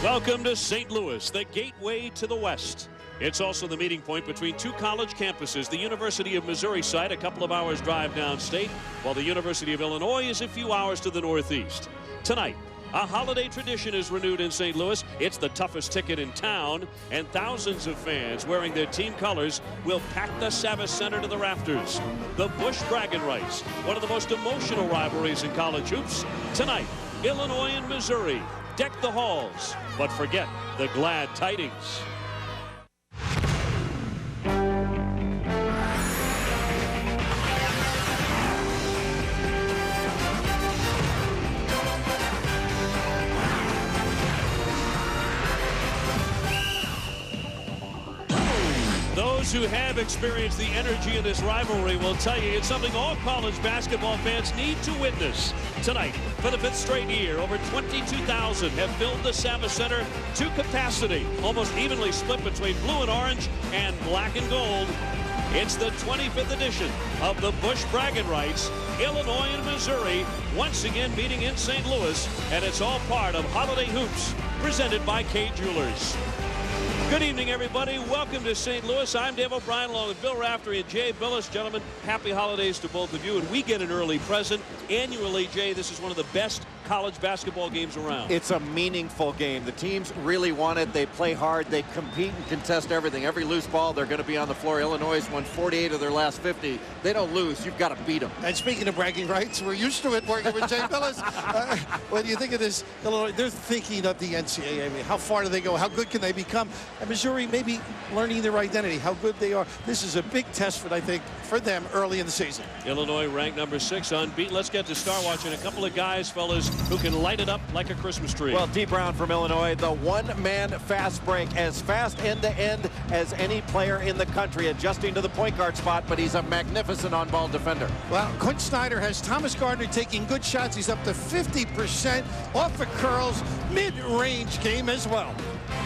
Welcome to St. Louis, the gateway to the West. It's also the meeting point between two college campuses. The University of Missouri site, a couple of hours drive downstate, while the University of Illinois is a few hours to the northeast. Tonight, a holiday tradition is renewed in St. Louis. It's the toughest ticket in town, and thousands of fans wearing their team colors will pack the Savvis Center to the rafters. The Braggin Rights, one of the most emotional rivalries in college hoops. Tonight, Illinois and Missouri deck the halls, but forget the glad tidings. Those who have experienced the energy of this rivalry will tell you it's something all college basketball fans need to witness. Tonight, for the 5th straight year, over 22,000 have filled the Savvis Center to capacity, almost evenly split between blue and orange and black and gold. It's the 25th edition of the Braggin Rights. Illinois and Missouri once again meeting in St. Louis, and it's all part of Holiday Hoops, presented by K Jewelers. Good evening, everybody. Welcome to St. Louis. I'm Dave O'Brien along with Bill Raftery and Jay Billis. Gentlemen, happy holidays to both of you. And we get an early present. Annually, Jay, this is one of the best college basketball games around. It's a meaningful game. The teams really want it. They play hard. They compete and contest everything. Every loose ball, they're going to be on the floor. Illinois has won 48 of their last 50. They don't lose. You've got to beat them. And speaking of bragging rights, we're used to it working with Jay Billis. When you think of this, Illinois, they're thinking of the NCAA. I mean, how far do they go? How good can they become? And Missouri maybe learning their identity, how good they are. This is a big test, for, I think, for them early in the season. Illinois ranked number 6, unbeaten. Let's get to Star watching a couple of guys, fellas, who can light it up like a Christmas tree. Well, D. Brown from Illinois, the one-man fast break, as fast end-to-end as any player in the country, adjusting to the point guard spot, but he's a magnificent on-ball defender. Well, Quinn Snyder has Thomas Gardner taking good shots. He's up to 50% off the curls, mid-range game as well.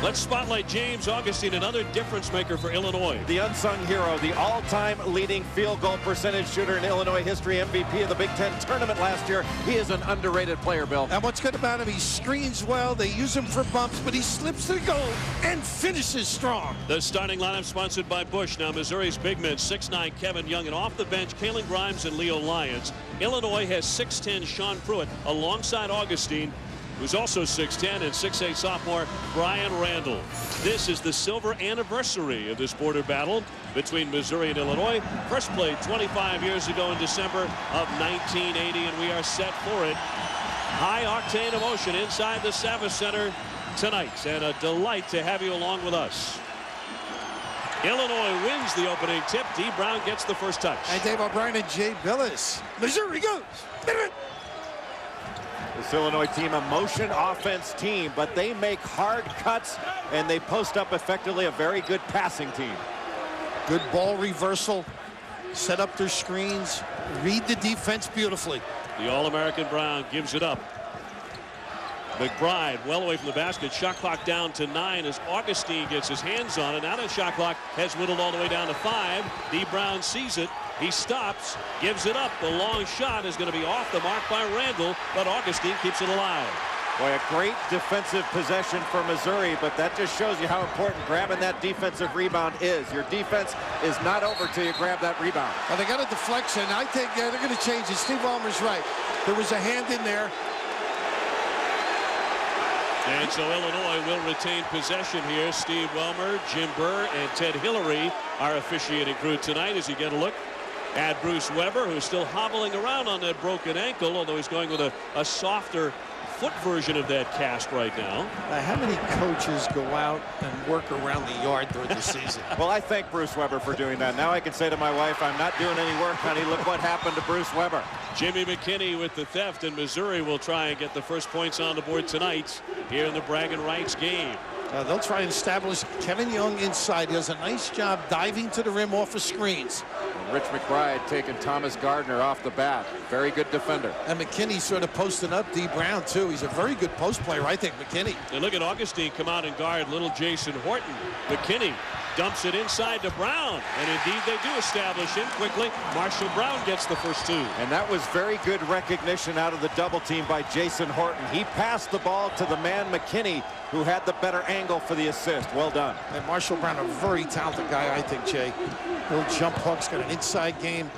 Let's spotlight James Augustine, another difference maker for Illinois. The unsung hero, the all-time leading field goal percentage shooter in Illinois history, MVP of the Big Ten tournament last year. He is an underrated player, Bill. And what's good about him, he screens well, they use him for bumps, but he slips to the goal and finishes strong. The starting lineup sponsored by Busch. Now Missouri's big men, 6'9" Kevin Young, and off the bench, Kalen Grimes and Leo Lyons. Illinois has 6'10" Sean Pruitt alongside Augustine, who's also 6'10", and 6'8" sophomore Brian Randall. This is the silver anniversary of this border battle between Missouri and Illinois. First played 25 years ago in December of 1980, and we are set for it. High-octane emotion inside the Savvis Center tonight, and a delight to have you along with us. Illinois wins the opening tip. D. Brown gets the first touch. And Dave O'Brien and Jay Billis. Missouri goes. This Illinois team, a motion offense team, but they make hard cuts and they post up effectively, a very good passing team. Good ball reversal, set up their screens, read the defense beautifully. The All-American Brown gives it up. McBride well away from the basket. Shot clock down to 9 as Augustine gets his hands on it. Now that shot clock has whittled all the way down to 5. D. Brown sees it. He stops, gives it up. The long shot is going to be off the mark by Randall, but Augustine keeps it alive. Boy, a great defensive possession for Missouri, but that just shows you how important grabbing that defensive rebound is. Your defense is not over till you grab that rebound. Well, they got a deflection. I think they're going to change it. Steve Ballmer's right. There was a hand in there. And so Illinois will retain possession here. Steve Welmer, Jim Burr, and Ted Hillary are officiating crew tonight as you get a look at Bruce Weber, who's still hobbling around on that broken ankle, although he's going with a softer foot version of that cast right now. How many coaches go out and work around the yard during the season? Well, I thank Bruce Weber for doing that. Now I can say to my wife, I'm not doing any work, honey. Look what happened to Bruce Weber. Jimmy McKinney with the theft, and Missouri will try and get the first points on the board tonight here in the Braggin Rights game. They'll try and establish Kevin Young inside. He does a nice job diving to the rim off of screens. And Rich McBride taking Thomas Gardner off the bat. Very good defender. And McKinney sort of posting up D. Brown, too. He's a very good post player, I think, McKinney. And look at Augustine come out and guard little Jason Horton. McKinney dumps it inside to Brown. And indeed, they do establish him quickly. Marshall Brown gets the first two. And that was very good recognition out of the double team by Jason Horton. He passed the ball to the man McKinney, who had the better angle for the assist. Well done. And Marshall Brown, a very talented guy, I think, Jay. Little jump hooks, got an inside game.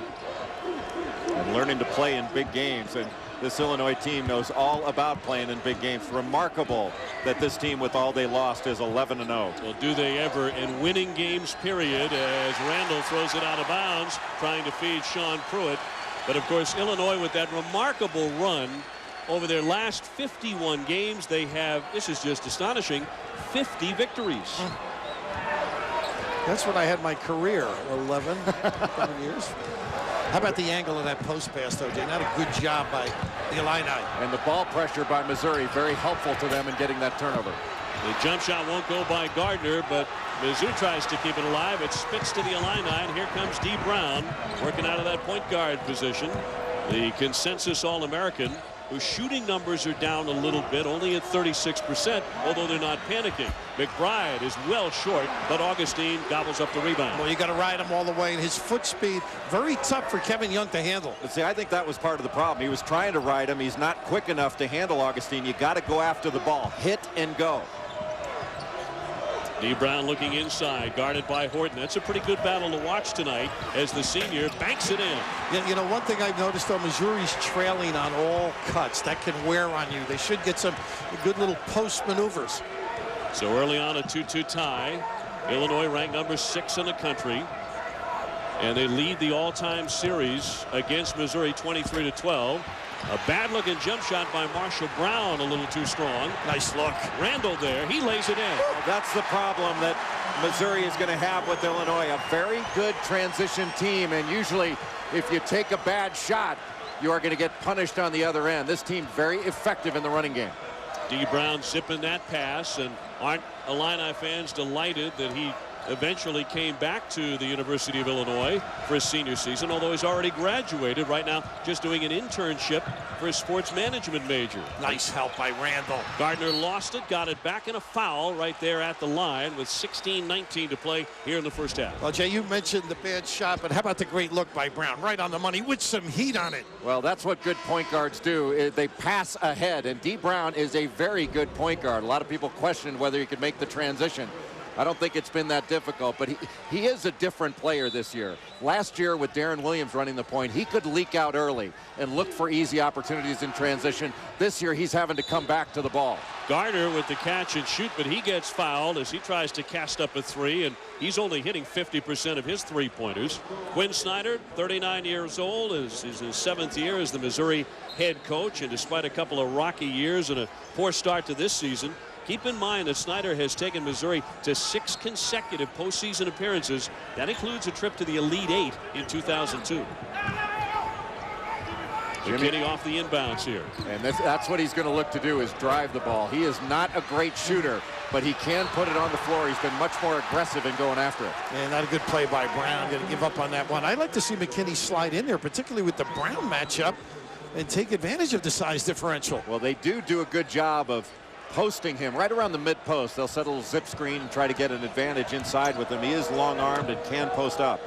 And learning to play in big games. And this Illinois team knows all about playing in big games. Remarkable that this team, with all they lost, is 11-0. Well, do they ever in winning games, period, as Randall throws it out of bounds, trying to feed Sean Pruitt. But, of course, Illinois, with that remarkable run, over their last 51 games, they have, this is just astonishing, 50 victories. That's what I had my career, 11 years. How about the angle of that post pass, though, Jay? Not a good job by the Illini. And the ball pressure by Missouri, very helpful to them in getting that turnover. The jump shot won't go by Gardner, but Mizzou tries to keep it alive. It spits to the Illini, and here comes D. Brown working out of that point guard position. The consensus All-American, whose shooting numbers are down a little bit, only at 36%, although they're not panicking. McBride is well short, but Augustine gobbles up the rebound. Well, you got to ride him all the way, and his foot speed, very tough for Kevin Young to handle. But see, I think that was part of the problem. He was trying to ride him. He's not quick enough to handle Augustine. You got to go after the ball, hit and go. D. Brown looking inside, guarded by Horton. That's a pretty good battle to watch tonight as the senior banks it in. Yeah, you know, one thing I've noticed, though, Missouri's trailing on all cuts. That can wear on you. They should get some good little post maneuvers. So early on, a 2-2 tie. Illinois ranked number 6 in the country. And they lead the all-time series against Missouri 23-12. A bad-looking jump shot by Marshall Brown, a little too strong. Nice look. Randall there. He lays it in. Well, that's the problem that Missouri is going to have with Illinois. A very good transition team, and usually if you take a bad shot, you are going to get punished on the other end. This team very effective in the running game. D. Brown zipping that pass, and aren't Illini fans delighted that he eventually came back to the University of Illinois for his senior season, although he's already graduated right now, just doing an internship for his sports management major. Nice help by Randall. Gardner lost it, got it back in a foul right there at the line with 16:19 to play here in the first half. Well, Jay, you mentioned the bad shot, but how about the great look by Brown? Right on the money with some heat on it. Well, that's what good point guards do. They pass ahead, and D. Brown is a very good point guard. A lot of people questioned whether he could make the transition. I don't think it's been that difficult, but he is a different player this year. Last year with Darren Williams running the point, he could leak out early and look for easy opportunities in transition. This year, he's having to come back to the ball. Gardner with the catch and shoot, but he gets fouled as he tries to cast up a three, and he's only hitting 50% of his three-pointers. Quinn Snyder, 39 years old, is his 7th year as the Missouri head coach, and despite a couple of rocky years and a poor start to this season, keep in mind that Snyder has taken Missouri to 6 consecutive postseason appearances. That includes a trip to the Elite Eight in 2002. McKinney off the inbounds here. And that's what he's going to look to do, is drive the ball. He is not a great shooter, but he can put it on the floor. He's been much more aggressive in going after it. And not a good play by Brown. Going to give up on that one. I'd like to see McKinney slide in there, particularly with the Brown matchup, and take advantage of the size differential. Well, they do a good job of posting him right around the mid-post. They'll set a little zip screen and try to get an advantage inside with him. He is long-armed and can post up.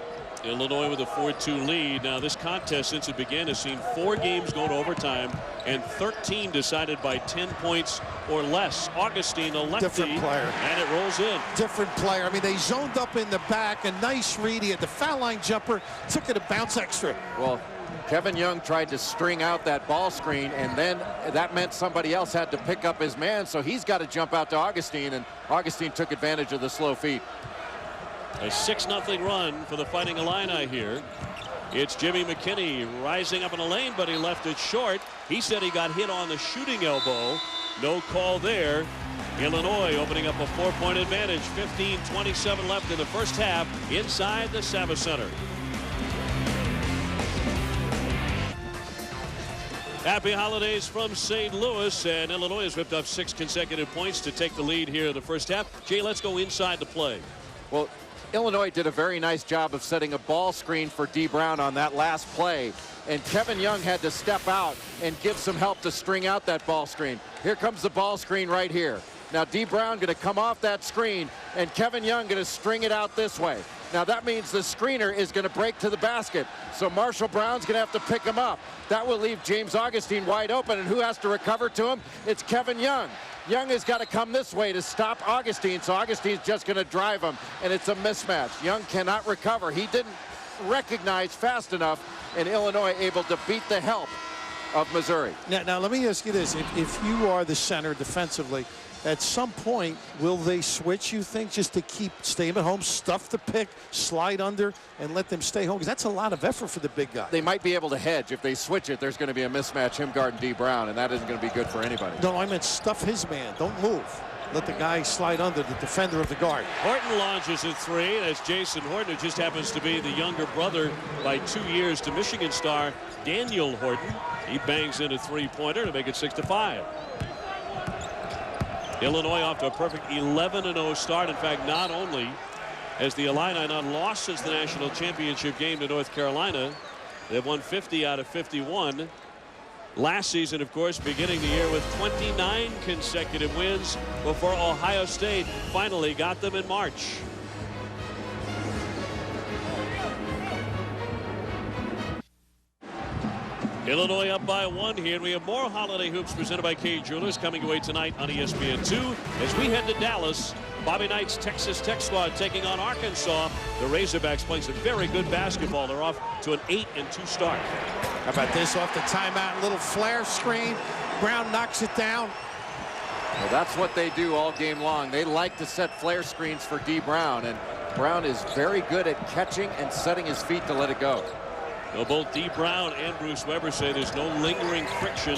Illinois with a 4-2 lead. Now this contest since it began has seen 4 games go to overtime and 13 decided by 10 points or less. Augustine, a lefty, different player, and it rolls in. Different player. I mean, they zoned up in the back. A nice read. He had the foul line jumper, took it a bounce extra. Well, Kevin Young tried to string out that ball screen, and then that meant somebody else had to pick up his man, so he's got to jump out to Augustine, and Augustine took advantage of the slow feet. A 6-0 run for the Fighting Illini here. It's Jimmy McKinney rising up in the lane, but he left it short. He said he got hit on the shooting elbow. No call there. Illinois opening up a 4-point advantage. 15:27 left in the first half inside the Savas Center. Happy holidays from St. Louis, and Illinois has ripped up 6 consecutive points to take the lead here in the first half. Jay, let's go inside the play. Well, Illinois did a very nice job of setting a ball screen for Dee Brown on that last play. And Kevin Young had to step out and give some help to string out that ball screen. Here comes the ball screen right here. Now Dee Brown going to come off that screen, and Kevin Young going to string it out this way. Now that means the screener is going to break to the basket. So Marshall Brown's going to have to pick him up. That will leave James Augustine wide open, and who has to recover to him? It's Kevin Young. Young has got to come this way to stop Augustine, so Augustine's just going to drive him, and it's a mismatch. Young cannot recover. He didn't recognize fast enough, and Illinois able to beat the help of Missouri. Now let me ask you this. If you are the center defensively, at some point, will they switch, you think, just to stay at home, stuff the pick, slide under, and let them stay home? Because that's a lot of effort for the big guy. They might be able to hedge. If they switch it, there's going to be a mismatch, him guarding Dee Brown, and that isn't going to be good for anybody. No, I meant stuff his man. Don't move. Let the guy slide under, the defender of the guard. Horton launches a 3, and as Jason Horton, who just happens to be the younger brother by 2 years to Michigan star Daniel Horton. He bangs in a 3-pointer to make it 6-5. Illinois off to a perfect 11-0 start. In fact, not only has the Illini not lost since the national championship game to North Carolina, they've won 50 out of 51. Last season, of course, beginning the year with 29 consecutive wins before Ohio State finally got them in March. Illinois up by 1 here, and we have more holiday hoops presented by Kay Jewelers coming away tonight on ESPN2 as we head to Dallas. Bobby Knight's Texas Tech squad taking on Arkansas. The Razorbacks playing some very good basketball. They're off to an 8-2 start. How about this off the timeout? Little flare screen. Brown knocks it down. Well, that's what they do all game long. They like to set flare screens for Dee Brown, and Brown is very good at catching and setting his feet to let it go. Well, both Dee Brown and Bruce Weber say there's no lingering friction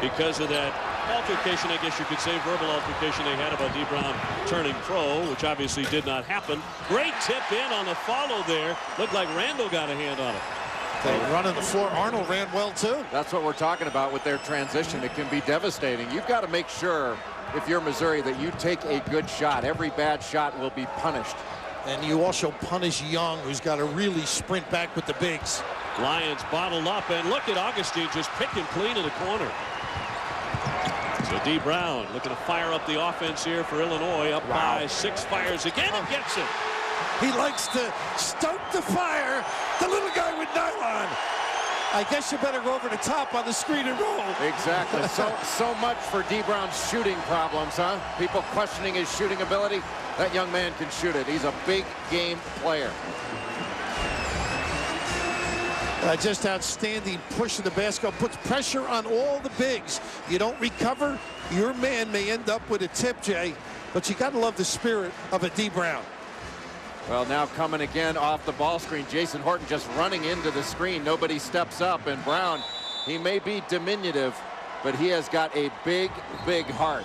because of that altercation, I guess you could say, verbal altercation they had about Dee Brown turning pro, which obviously did not happen. Great tip in on the follow there. Looked like Randall got a hand on it. They run on the floor. Arnold ran well, too. That's what we're talking about with their transition. It can be devastating. You've got to make sure, if you're Missouri, that you take a good shot. Every bad shot will be punished. And you also punish Young, who's got to really sprint back with the bigs. Lions bottled up, and look at Augustine just picking clean in the corner. So Dee Brown looking to fire up the offense here for Illinois. Up by 6, fires again and gets it. He likes to stoke the fire. The little guy with nylon. I guess you better go over the top on the screen and roll. Exactly. so much for Dee Brown's shooting problems, huh? People questioning his shooting ability. That young man can shoot it. He's a big game player. Just outstanding push of the basket. Puts pressure on all the bigs. You don't recover, your man may end up with a tip, Jay. But you got to love the spirit of a Dee Brown. Well, now coming again off the ball screen. Jason Horton just running into the screen. Nobody steps up. And Brown, he may be diminutive, but he has got a big, big heart.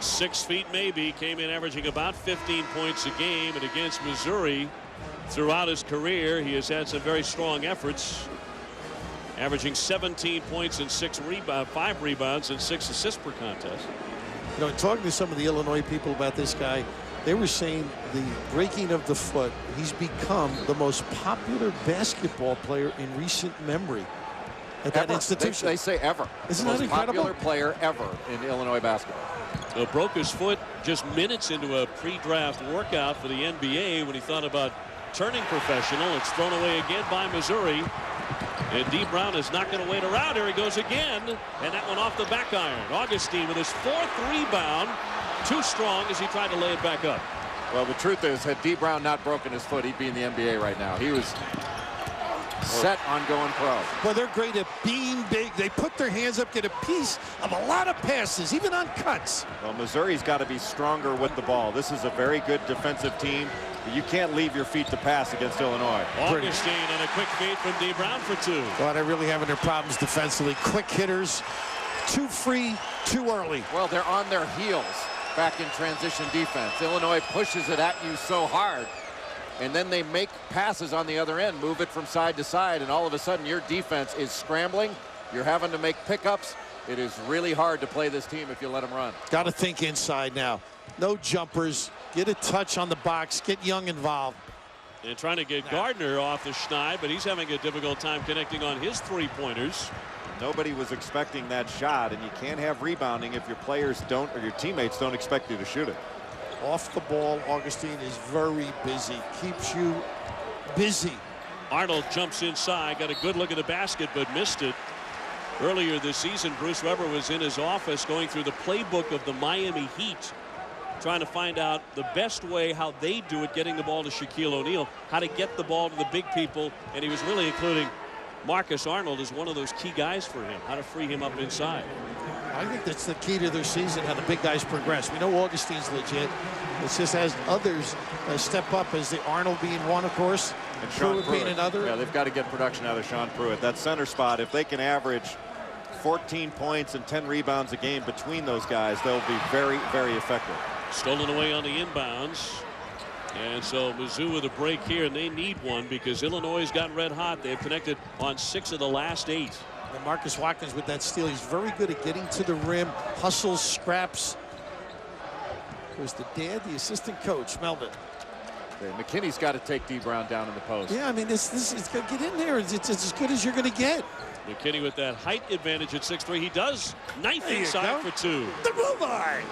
6 feet maybe, came in averaging about 15 points a game, and against Missouri throughout his career he has had some very strong efforts, averaging 17 points and 5 rebounds and 6 assists per contest. You know, talking to some of the Illinois people about this guy, they were saying the breaking of the foot, he's become the most popular basketball player in recent memory at that institution. They say ever. Isn't the that most incredible? popular player ever in Illinois basketball. So broke his foot just minutes into a pre-draft workout for the NBA when he thought about turning professional. It's thrown away again by Missouri. And Dee Brown is not going to wait around. Here he goes again. And that one off the back iron. Augustine with his 4th rebound. Too strong as he tried to lay it back up. Well, the truth is, had Dee Brown not broken his foot, he'd be in the NBA right now. He was set on going pro. Well, they're great at being big. They put their hands up, get a piece of a lot of passes, even on cuts. Well, Missouri's got to be stronger with the ball. This is a very good defensive team. You can't leave your feet to pass against Illinois. Augustine on a quick feed from Dee Brown for 2. Well, they're really having their problems defensively. Quick hitters, too free, too early. Well, they're on their heels back in transition defense. Illinois pushes it at you so hard, and then they make passes on the other end, move it from side to side, and all of a sudden your defense is scrambling You're having to make pickups. It is really hard to play this team if you let them run. Got to think inside now. No jumpers. Get a touch on the box. Get Young involved. And trying to get Gardner off the schneid, but he's having a difficult time connecting on his three-pointers. Nobody was expecting that shot, and you can't have rebounding if your players don't, or your teammates don't expect you to shoot it. Off the ball, Augustine is very busy. Keeps you busy. Arnold jumps inside, got a good look at the basket, but missed it. Earlier this season, Bruce Weber was in his office going through the playbook of the Miami Heat, trying to find out the best way how they do it, getting the ball to Shaquille O'Neal, how to get the ball to the big people, and he was really including Marcus Arnold as one of those key guys for him, how to free him up inside. I think that's the key to their season, how the big guys progress. We know Augustine's legit. It's just as others step up, as the Arnold being one, of course, and Pruitt being another. Yeah, they've got to get production out of Sean Pruitt. That center spot, if they can average 14 points and 10 rebounds a game between those guys, they'll be very, very effective. Stolen away on the inbounds. And so Mizzou with a break here, and they need one because Illinois has gotten red hot. They've connected on 6 of the last 8. And Marcus Watkins with that steal, he's very good at getting to the rim, hustles, scraps. There's the dad, the assistant coach, Melvin. Okay, McKinney's got to take D. Brown down in the post. Yeah, I mean, this is going to get in there. It's as good as you're going to get. McKinney with that height advantage at 6'3". He does knife inside for 2. The move on.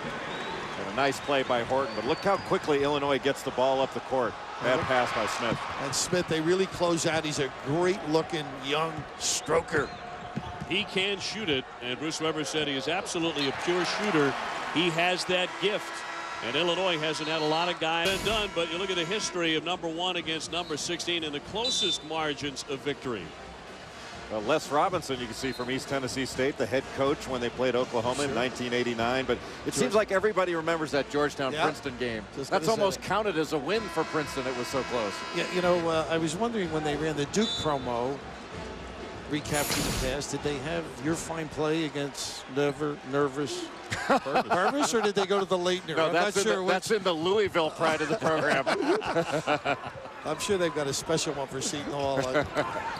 And a nice play by Horton, but look how quickly Illinois gets the ball up the court. Bad pass by Smith. And Smith, they really close out. He's a great-looking young stroker. He can shoot it, and Bruce Weber said he is absolutely a pure shooter. He has that gift, and Illinois hasn't had a lot of guys done, but you look at the history of number 1 against number 16 in the closest margins of victory. Les Robinson, you can see from East Tennessee State, the head coach when they played Oklahoma in 1989. But it seems like everybody remembers that Georgetown-Princeton game. That's almost counted as a win for Princeton. It was so close. Yeah, you know, I was wondering when they ran the Duke promo, recapturing the past, did they have your fine play against Nervous, or did they go to the Leitner? No, I'm that's, not sure that's in the Louisville pride of the program. I'm sure they've got a special one for Seton Hall.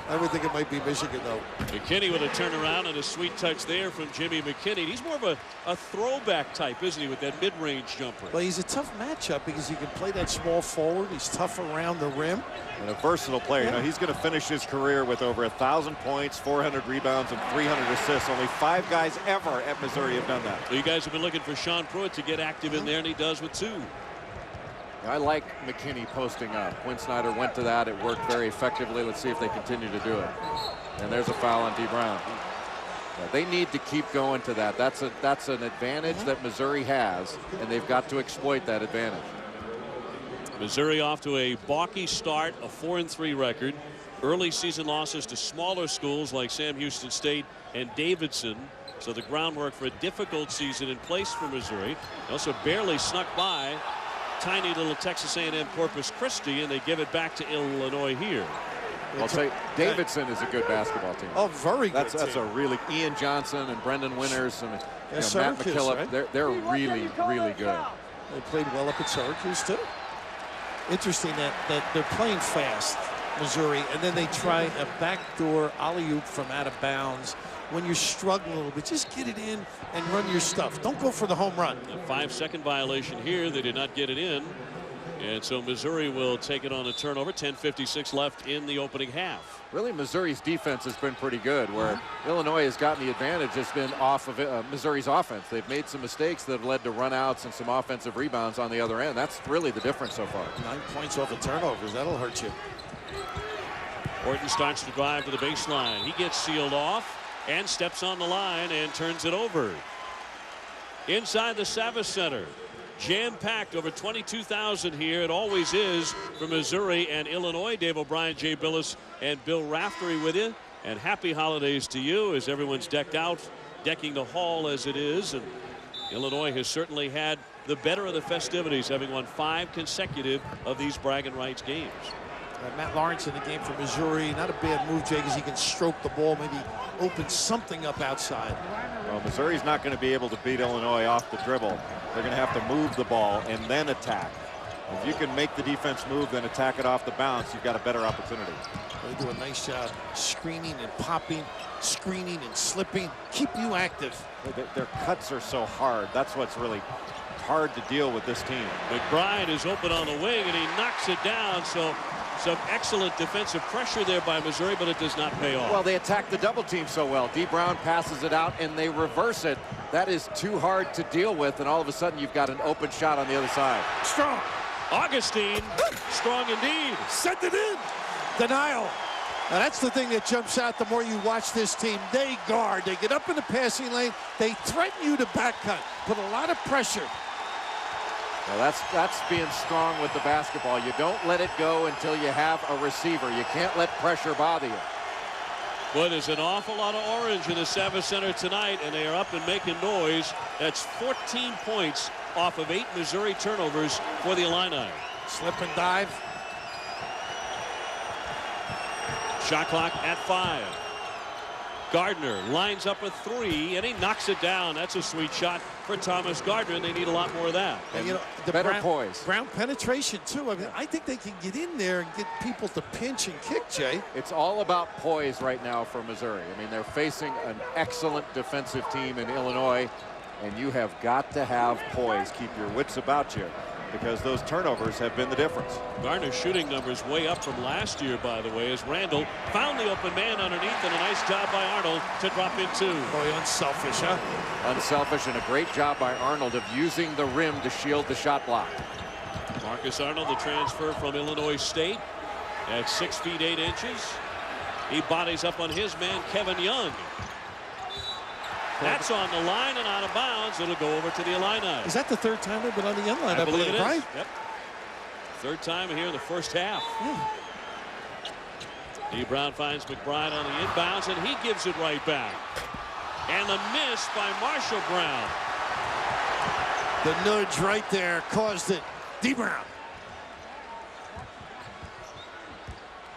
I would think it might be Michigan, though. McKinney with a turnaround and a sweet touch there from Jimmy McKinney. He's more of a throwback type, isn't he, with that mid-range jumper? Well, he's a tough matchup because he can play that small forward. He's tough around the rim. And a versatile player. Yeah. You know, he's going to finish his career with over 1,000 points, 400 rebounds, and 300 assists. Only 5 guys ever at Missouri have done that. So you guys have been looking for Sean Pruitt to get active in there, and he does with 2. I like McKinney posting up. Quinn Snyder went to that. It worked very effectively. Let's see if they continue to do it. And there's a foul on D. Brown. Yeah, they need to keep going to that. That's an advantage that Missouri has, and they've got to exploit that advantage. Missouri off to a balky start, a 4-3 record. Early season losses to smaller schools like Sam Houston State and Davidson. So the groundwork for a difficult season in place for Missouri. They also barely snuck by tiny little Texas A&M Corpus Christi, and they give it back to Illinois here. I'll say Davidson is a good basketball team. Oh, very good. That's a really Ian Johnson and Brendan Winters and Matt McKillop. Right? They're really, really good. They played well up at Syracuse too. Interesting that they're playing fast, Missouri, and then they try a backdoor alley-oop from out of bounds. When you're struggling a little bit, just get it in and run your stuff. Don't go for the home run. A 5-second violation here. They did not get it in. And so Missouri will take it on a turnover. 10:56 left in the opening half. Really, Missouri's defense has been pretty good. Where Illinois has gotten the advantage has been off of Missouri's offense. They've made some mistakes that have led to runouts and some offensive rebounds on the other end. That's really the difference so far. 9 points off of turnovers. That'll hurt you. Horton starts to drive to the baseline. He gets sealed off and steps on the line and turns it over. Inside the Savas Center. Jam-packed, over 22,000 here. It always is for Missouri and Illinois. Dave O'Brien, Jay Billis, and Bill Raftery with you. And happy holidays to you as everyone's decked out, decking the hall as it is. And Illinois has certainly had the better of the festivities, having won 5 consecutive of these Braggin Rights games. Matt Lawrence in the game for Missouri. Not a bad move, Jay, because he can stroke the ball, maybe open something up outside. Well, Missouri's not going to be able to beat Illinois off the dribble. They're going to have to move the ball and then attack. If you can make the defense move, then attack it off the bounce, you've got a better opportunity. They do a nice job screening and popping, screening and slipping, keep you active. Their cuts are so hard. That's what's really hard to deal with this team. McBride is open on the wing, and he knocks it down. So some excellent defensive pressure there by Missouri, but it does not pay off. Well, they attack the double team so well. D. Brown passes it out, and they reverse it. That is too hard to deal with, and all of a sudden you've got an open shot on the other side. Strong. Augustine, strong indeed. Sent it in. Denial. Now that's the thing that jumps out the more you watch this team. They guard. They get up in the passing lane. They threaten you to back cut. Put a lot of pressure. Well, that's being strong with the basketball. You don't let it go until you have a receiver. You can't let pressure bother you. Boy, there's an awful lot of orange in the Savage Center tonight, and they are up and making noise. That's 14 points off of 8 Missouri turnovers for the Illini. Slip and dive. Shot clock at 5. Gardner lines up a 3, and he knocks it down. That's a sweet shot for Thomas Gardner, and they need a lot more of that. And you know, the better poise. Ground penetration, too. I mean, I think they can get in there and get people to pinch and kick, Jay. It's all about poise right now for Missouri. I mean, they're facing an excellent defensive team in Illinois, and you have got to have poise. Keep your wits about you, because those turnovers have been the difference. Gardner's shooting numbers way up from last year, by the way, as Randall found the open man underneath, and a nice job by Arnold to drop in 2. Boy, unselfish, huh? Unselfish, and a great job by Arnold of using the rim to shield the shot block. Marcus Arnold, the transfer from Illinois State, at 6 feet 8 inches. He bodies up on his man, Kevin Young. That's on the line and out of bounds. It'll go over to the Illini. Is that the 3rd time they've been on the end line? I believe it is. Right? Yep. 3rd time here in the first half. D. Brown finds McBride on the inbounds, and he gives it right back. And the miss by Marshall Brown. The nudge right there caused it. D. Brown.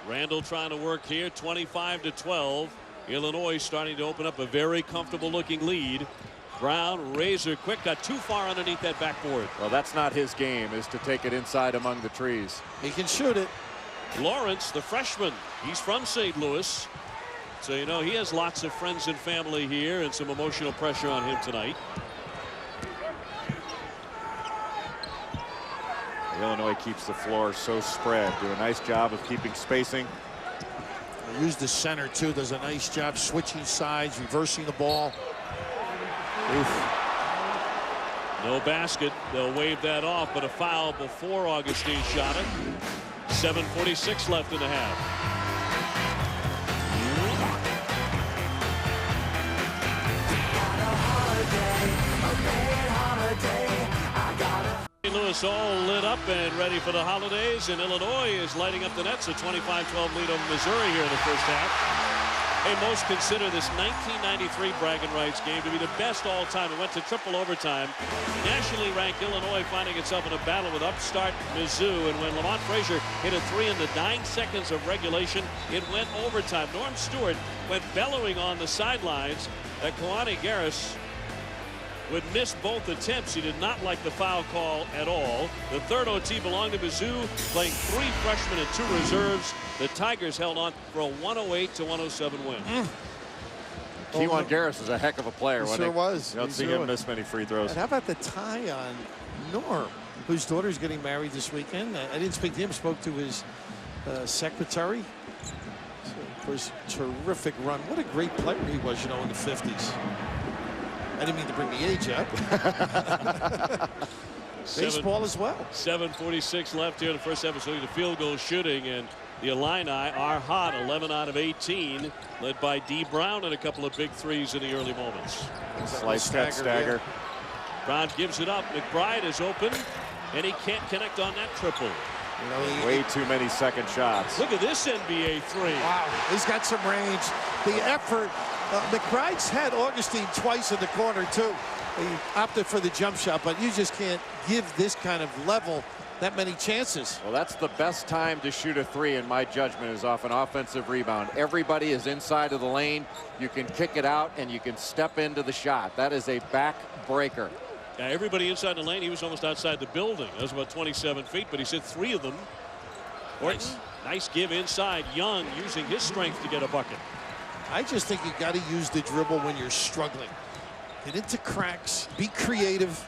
Randall trying to work here, 25-12. Illinois starting to open up a very comfortable looking lead. Brown, razor quick, got too far underneath that backboard. Well, that's not his game, is to take it inside among the trees. He can shoot it. Lawrence, the freshman, he's from St. Louis. So, you know, he has lots of friends and family here, and some emotional pressure on him tonight. Illinois keeps the floor so spread. Do a nice job of keeping spacing. Use the center, too. Does a nice job switching sides, reversing the ball. Oof. No basket. They'll wave that off, but a foul before Augustine shot it. 7:46 left in the half. Louis all lit up and ready for the holidays, and Illinois is lighting up the nets. A 25-12 lead over Missouri here in the first half. Hey, most consider this 1993 Braggin Rights game to be the best all time. It went to triple overtime. Nationally ranked Illinois finding itself in a battle with upstart Mizzou, and when Lamont Frazier hit a 3 in the 9 seconds of regulation, it went overtime. Norm Stewart went bellowing on the sidelines that Kalani Garris would miss both attempts. He did not like the foul call at all. The third OT belonged to Mizzou, playing 3 freshmen and 2 reserves. The Tigers held on for a 108-107 win. Kejuan Garris is a heck of a player. He sure was. You don't see him miss many free throws. And how about the tie on Norm, whose daughter's getting married this weekend? I didn't speak to him, spoke to his secretary. So, of course, terrific run. What a great player he was, you know, in the 50s. I didn't mean to bring the age up. Baseball as well. 7:46 left here in the first half. So the field goal shooting, and the Illini are hot. 11 out of 18, led by D. Brown and a couple of big threes in the early moments. Slice cut stagger. Brown gives it up. McBride is open, and he can't connect on that triple. You know, Way too many second shots. Look at this NBA 3. Wow, he's got some range. The effort. McBride's had Augustine twice in the corner, too. He opted for the jump shot, but you just can't give this kind of level that many chances. Well, that's the best time to shoot a 3 in my judgment, is off an offensive rebound. Everybody is inside of the lane. You can kick it out and you can step into the shot. That is a back breaker. Everybody inside the lane. He was almost outside the building. That was about 27 feet, but he hit 3 of them. Horton, nice give inside. Young using his strength to get a bucket. I just think you got to use the dribble when you're struggling. Get into cracks. Be creative.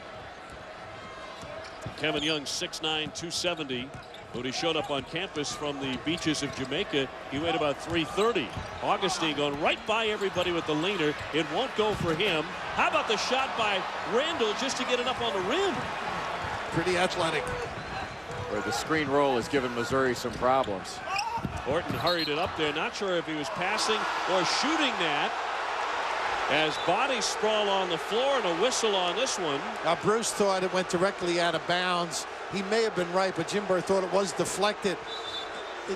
Kevin Young, 6'9", 270. When he showed up on campus from the beaches of Jamaica, he weighed about 330. Augustine going right by everybody with the leaner. It won't go for him. How about the shot by Randall just to get it up on the rim? Pretty athletic. Where the screen roll has given Missouri some problems. Horton hurried it up there. Not sure if he was passing or shooting that. As bodies sprawl on the floor and a whistle on this one. Bruce thought it went directly out of bounds. He may have been right, but Jim Burr thought it was deflected.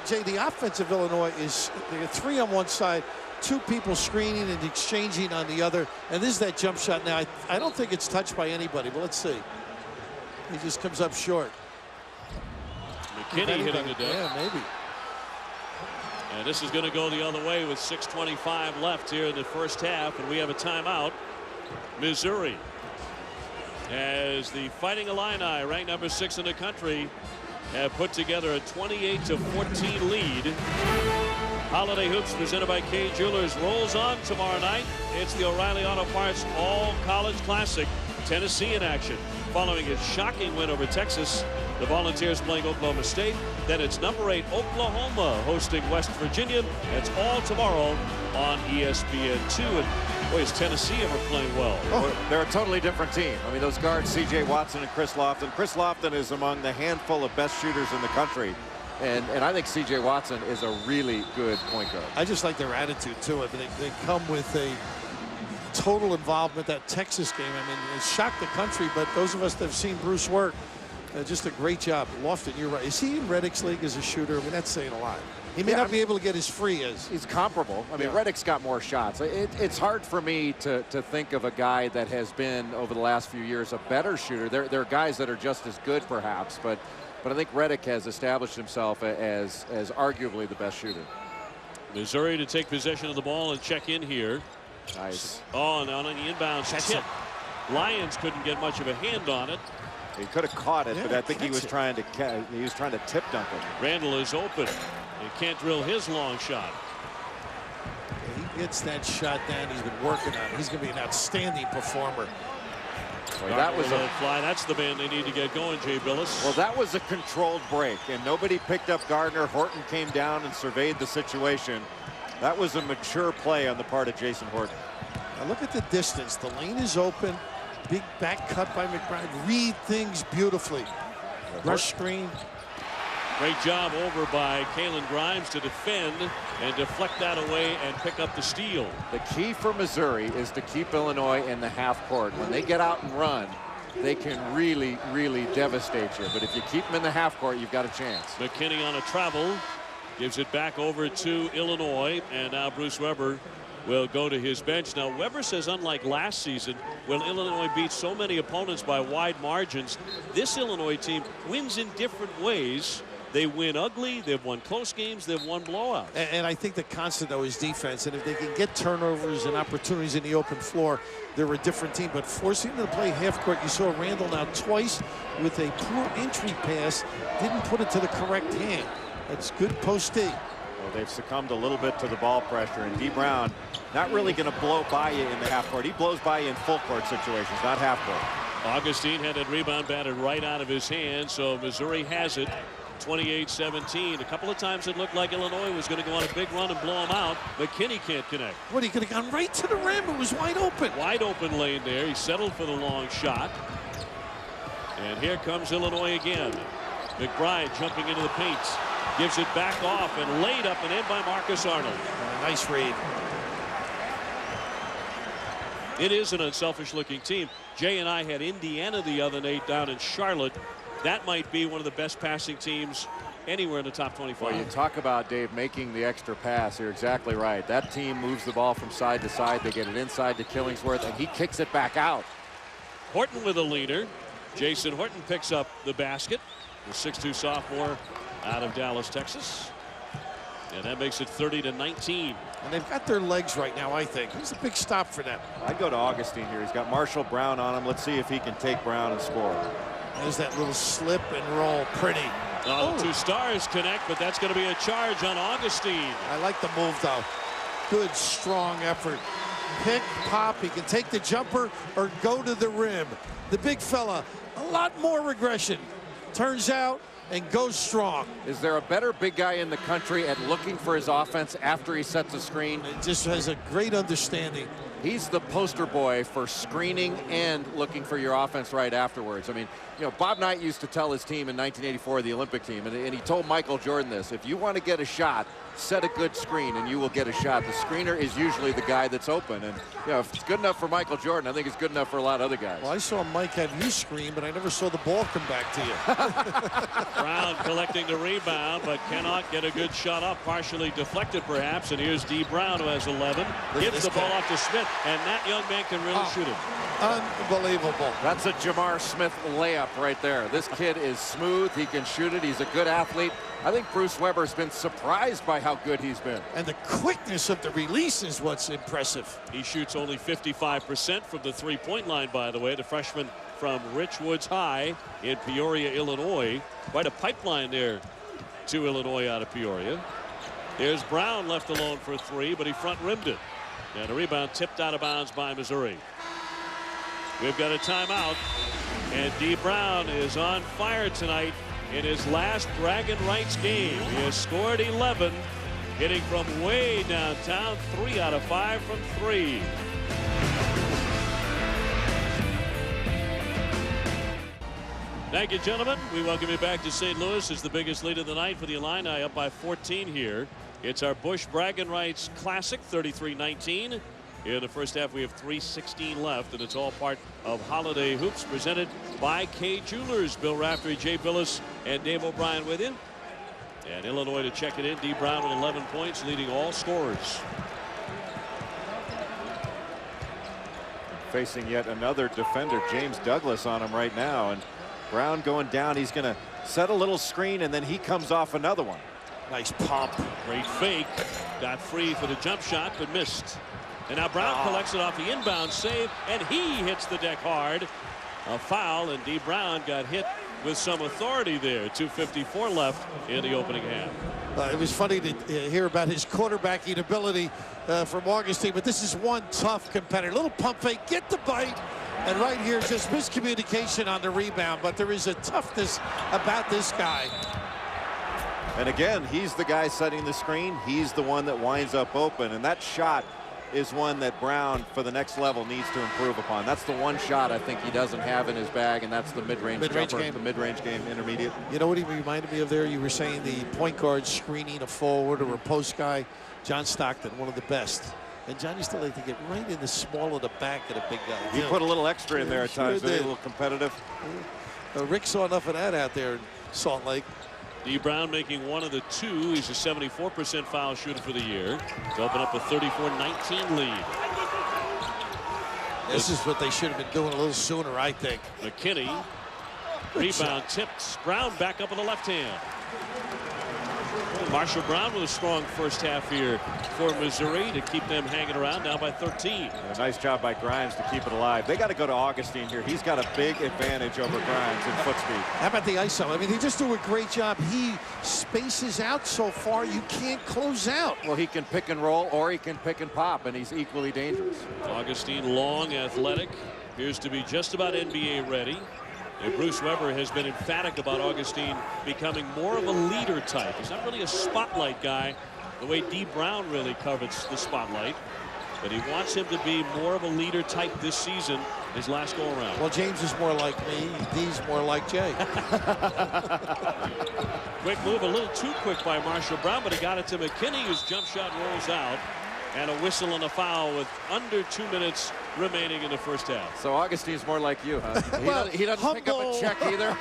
Jay, the offense of Illinois is, they got 3 on one side, 2 people screening and exchanging on the other. And this is that jump shot now. I don't think it's touched by anybody, but let's see. He just comes up short. McKinney hitting the deck. Yeah, maybe. And this is going to go the other way with 6:25 left here in the first half, and we have a timeout. Missouri, as the Fighting Illini, ranked number 6 in the country, have put together a 28-14 lead. Holiday Hoops, presented by Kay Jewelers, rolls on tomorrow night. It's the O'Reilly Auto Parts All College Classic. Tennessee in action, following a shocking win over Texas. The Volunteers playing Oklahoma State. Then it's number 8 Oklahoma hosting West Virginia. It's all tomorrow on ESPN2. And boy, is Tennessee ever playing well. They're a totally different team. I mean, those guards, C.J. Watson and Chris Lofton. Chris Lofton is among the handful of best shooters in the country. And I think C.J. Watson is a really good point guard. I just like their attitude to it. They come with a total involvement. That Texas game, I mean, it shocked the country, but those of us that have seen Bruce work, just a great job. Lofton, you're right. Is he in Reddick's league as a shooter? I mean, that's saying a lot. He may not be able to get as free as. He's comparable. I mean, Reddick's got more shots. It's hard for me to think of a guy that has been, over the last few years, a better shooter. There are guys that are just as good, perhaps, but I think Reddick has established himself as arguably the best shooter. Missouri to take possession of the ball and check in here. Nice. Oh, now on the inbounds tip. Lions couldn't get much of a hand on it. He could have caught it, but I think he was trying to tip dunk it. Randall is open. He can't drill his long shot. He gets that shot down. He's been working on it. He's going to be an outstanding performer. Well, that was a fly. That's the man they need to get going, Jay Billis. Well, that was a controlled break, and nobody picked up Gardner. Horton came down and surveyed the situation. That was a mature play on the part of Jason Horton. Now look at the distance. The lane is open. Big back cut by McBride. Read things beautifully. Rush screen. Great job over by Kalen Grimes to defend and deflect that away and pick up the steal. The key for Missouri is to keep Illinois in the half court. When they get out and run, they can really, really devastate you. But if you keep them in the half court, you've got a chance. McKinney on a travel. Gives it back over to Illinois. And now Bruce Weber will go to his bench. Now, Weber says, unlike last season, when Illinois beat so many opponents by wide margins, this Illinois team wins in different ways. They win ugly. They've won close games. They've won blowouts. And I think the constant, though, is defense. And if they can get turnovers and opportunities in the open floor, they're a different team. But forcing them to play half court, you saw Randall now twice with a poor entry pass. Didn't put it to the correct hand. That's good post D. Well, they've succumbed a little bit to the ball pressure. And D. Brown not really going to blow by you in the half court. He blows by you in full court situations, not half court. Augustine had that rebound batted right out of his hand. So Missouri has it. 28-17. A couple of times it looked like Illinois was going to go on a big run and blow them out. McKinney can't connect. What, he could have gone right to the rim. It was wide open. Wide open lane there. He settled for the long shot. And here comes Illinois again. McBride jumping into the paint. Gives it back off and laid up and in by Marcus Arnold. Nice read. It is an unselfish looking team. Jay and I had Indiana the other night down in Charlotte. That might be one of the best passing teams anywhere in the top 25. Well, you talk about, Dave, making the extra pass. You're exactly right. That team moves the ball from side to side. They get it inside to Killingsworth, and he kicks it back out. Horton with a leader. Jason Horton picks up the basket. The 6'2 sophomore out of Dallas, Texas. And that makes it 30-19. And they've got their legs right now, I think. He's a big stop for them. I'd go to Augustine here. He's got Marshall Brown on him. Let's see if he can take Brown and score. There's that little slip and roll. Pretty. Oh, the two stars connect, but that's going to be a charge on Augustine. I like the move, though. Good, strong effort. Pick, pop. He can take the jumper or go to the rim. The big fella, a lot more regression. Turns out and goes strong. Is there a better big guy in the country at looking for his offense after he sets a screen? It just has a great understanding. He's the poster boy for screening and looking for your offense right afterwards. I mean, you know, Bob Knight used to tell his team in 1984, the Olympic team, and he told Michael Jordan this: if you want to get a shot, set a good screen and you will get a shot. The screener is usually the guy that's open, and you know, if it's good enough for Michael Jordan, I think it's good enough for a lot of other guys. Well, I saw Mike have you screen, but I never saw the ball come back to you. Brown collecting the rebound, but cannot get a good shot up. Partially deflected, perhaps. And here's D. Brown, who has 11. Gives the ball off to Smith, and that young man can really shoot it. Unbelievable. That's a Jamar Smith layup right there. This kid is smooth. He can shoot it. He's a good athlete. I think Bruce Weber's been surprised by how good he's been. And the quickness of the release is what's impressive. He shoots only 55% from the three-point line, by the way. The freshman from Richwoods High in Peoria, Illinois. Quite a pipeline there to Illinois out of Peoria. There's Brown left alone for three, but he front-rimmed it. And a rebound tipped out of bounds by Missouri. We've got a timeout. And D. Brown is on fire tonight in his last Braggin Rights game. He has scored 11, hitting from way downtown, 3 out of 5 from 3. Thank you, gentlemen. We welcome you back to St. Louis. It's the biggest lead of the night for the Illini, up by 14 here. It's our Busch Braggin Rights Classic, 33-19. In the first half, we have 3:16 left, and it's all part of Holiday Hoops presented by Kay Jewelers. Bill Raftery, Jay Billis, and Dave O'Brien with you. And Illinois to check it in. D. Brown with 11 points, leading all scorers. Facing yet another defender, James Douglas, on him right now. And Brown going down. He's going to set a little screen, and then he comes off another one. Nice pump. Great fake. Got free for the jump shot, but missed. And now Brown collects it off the inbound save, and he hits the deck hard. A foul, and D. Brown got hit with some authority there. 2:54 left in the opening half. It was funny to hear about his quarterbacking ability from Augustine, but this is one tough competitor. Little pump fake, get the bite, and right here just miscommunication on the rebound, but there is a toughness about this guy. And again, he's the guy setting the screen. He's the one that winds up open, and that shot is one that Brown, for the next level, needs to improve upon. That's the one shot I think he doesn't have in his bag, and that's the mid-range jumper, game. the mid-range game, intermediate. You know what he reminded me of there? You were saying the point guard screening a forward or a post guy. John Stockton, one of the best. And John used to like to get right in the small of the back of the big guy. He put a little extra in there at times, a little competitive. Rick saw enough of that out there in Salt Lake. D. Brown making one of the two. He's a 74% foul shooter for the year to open up a 34-19 lead. This is what they should have been doing a little sooner, I think. McKinney, rebound tipped. Brown back up on the left hand. Marshall Brown with a strong first half here for Missouri to keep them hanging around, now by 13. A nice job by Grimes to keep it alive. They got to go to Augustine here. He's got a big advantage over Grimes in foot speed. How about the ISO? I mean, they just do a great job. He spaces out so far, you can't close out. Well, he can pick and roll, or he can pick and pop, and he's equally dangerous. Augustine, long, athletic, appears to be just about NBA ready. And Bruce Weber has been emphatic about Augustine becoming more of a leader type. He's not really a spotlight guy the way D. Brown really covets the spotlight. But he wants him to be more of a leader type this season, his last go around. Well, James is more like me. D's more like Jay. Quick move, a little too quick by Marshall Brown, but he got it to McKinney, whose jump shot rolls out. And a whistle and a foul with under 2 minutes remaining in the first half. So Augustine's more like you, huh? He doesn't pick up a check either.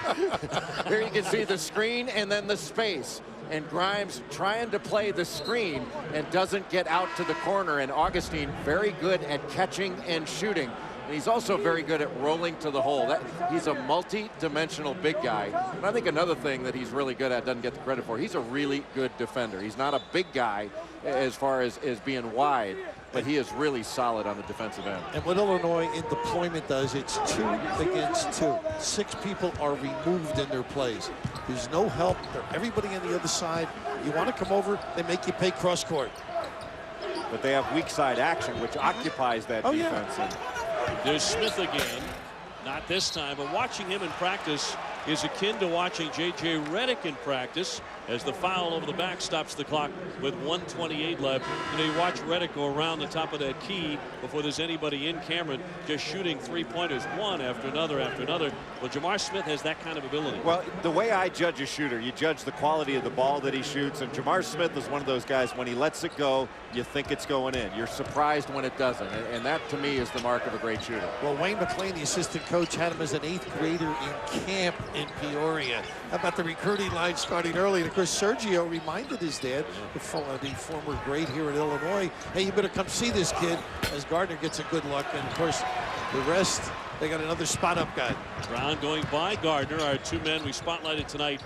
Here you can see the screen and then the space. And Grimes trying to play the screen and doesn't get out to the corner. And Augustine very good at catching and shooting. And he's also very good at rolling to the hole. He's a multi-dimensional big guy. And I think another thing that he's really good at, doesn't get the credit for, he's a really good defender. He's not a big guy as far as being wide, but he is really solid on the defensive end. And what Illinois in deployment does, it's 2 against 2. 6 people are removed in their plays. There's no help. Everybody on the other side. You want to come over, they make you pay cross court. But they have weak side action, which occupies that defense. Yeah. There's Smith again. Not this time, but watching him in practice is akin to watching J.J. Redick in practice, as the foul over the back stops the clock with 1:28 left. You know, you watch Redick go around the top of that key before there's anybody in Cameron, just shooting three-pointers one after another after another. Well, Jamar Smith has that kind of ability. Well, the way I judge a shooter, you judge the quality of the ball that he shoots, and Jamar Smith is one of those guys, when he lets it go, you think it's going in. You're surprised when it doesn't, and that to me is the mark of a great shooter. Well, Wayne McLean, the assistant coach, had him as an 8th grader in camp in Peoria. How about the recruiting line starting early? And of course, Sergio reminded his dad, the former great here in Illinois, hey, you better come see this kid, as Gardner gets a good look. And of course, the rest, they got another spot up guy. Brown going by Gardner, our 2 men we spotlighted tonight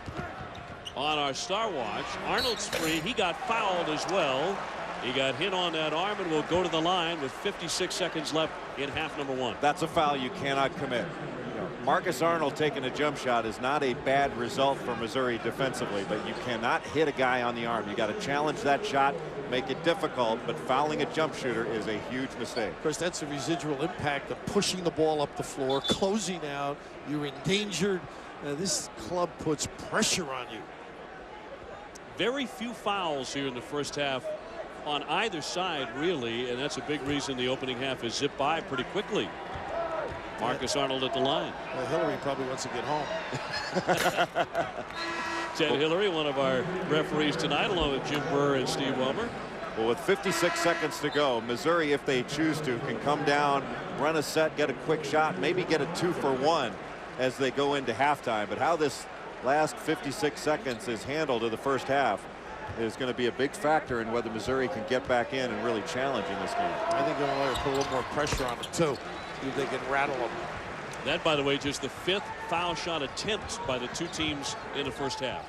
on our Star Watch. Arnold's free. He got fouled as well. He got hit on that arm and will go to the line with 56 seconds left in half number 1. That's a foul you cannot commit. Marcus Arnold taking a jump shot is not a bad result for Missouri defensively, but you cannot hit a guy on the arm. You got to challenge that shot, make it difficult, but fouling a jump shooter is a huge mistake. Of course, that's the residual impact of pushing the ball up the floor, closing out. You're endangered. This club puts pressure on you. Very few fouls here in the first half on either side, really, and that's a big reason the opening half is zipped by pretty quickly. Marcus Arnold at the line. Well, Hillary probably wants to get home. Ted Hillary, one of our referees tonight, along with Jim Burr and Steve Wilmer. Well, with 56 seconds to go, Missouri, if they choose to, can come down, run a set, get a quick shot, maybe get a 2-for-1 as they go into halftime. But how this last 56 seconds is handled in the first half is going to be a big factor in whether Missouri can get back in and really challenge in this game. I think they're going to put a little more pressure on them, too. See if they can rattle them. That, by the way, just the 5th foul shot attempt by the 2 teams in the first half.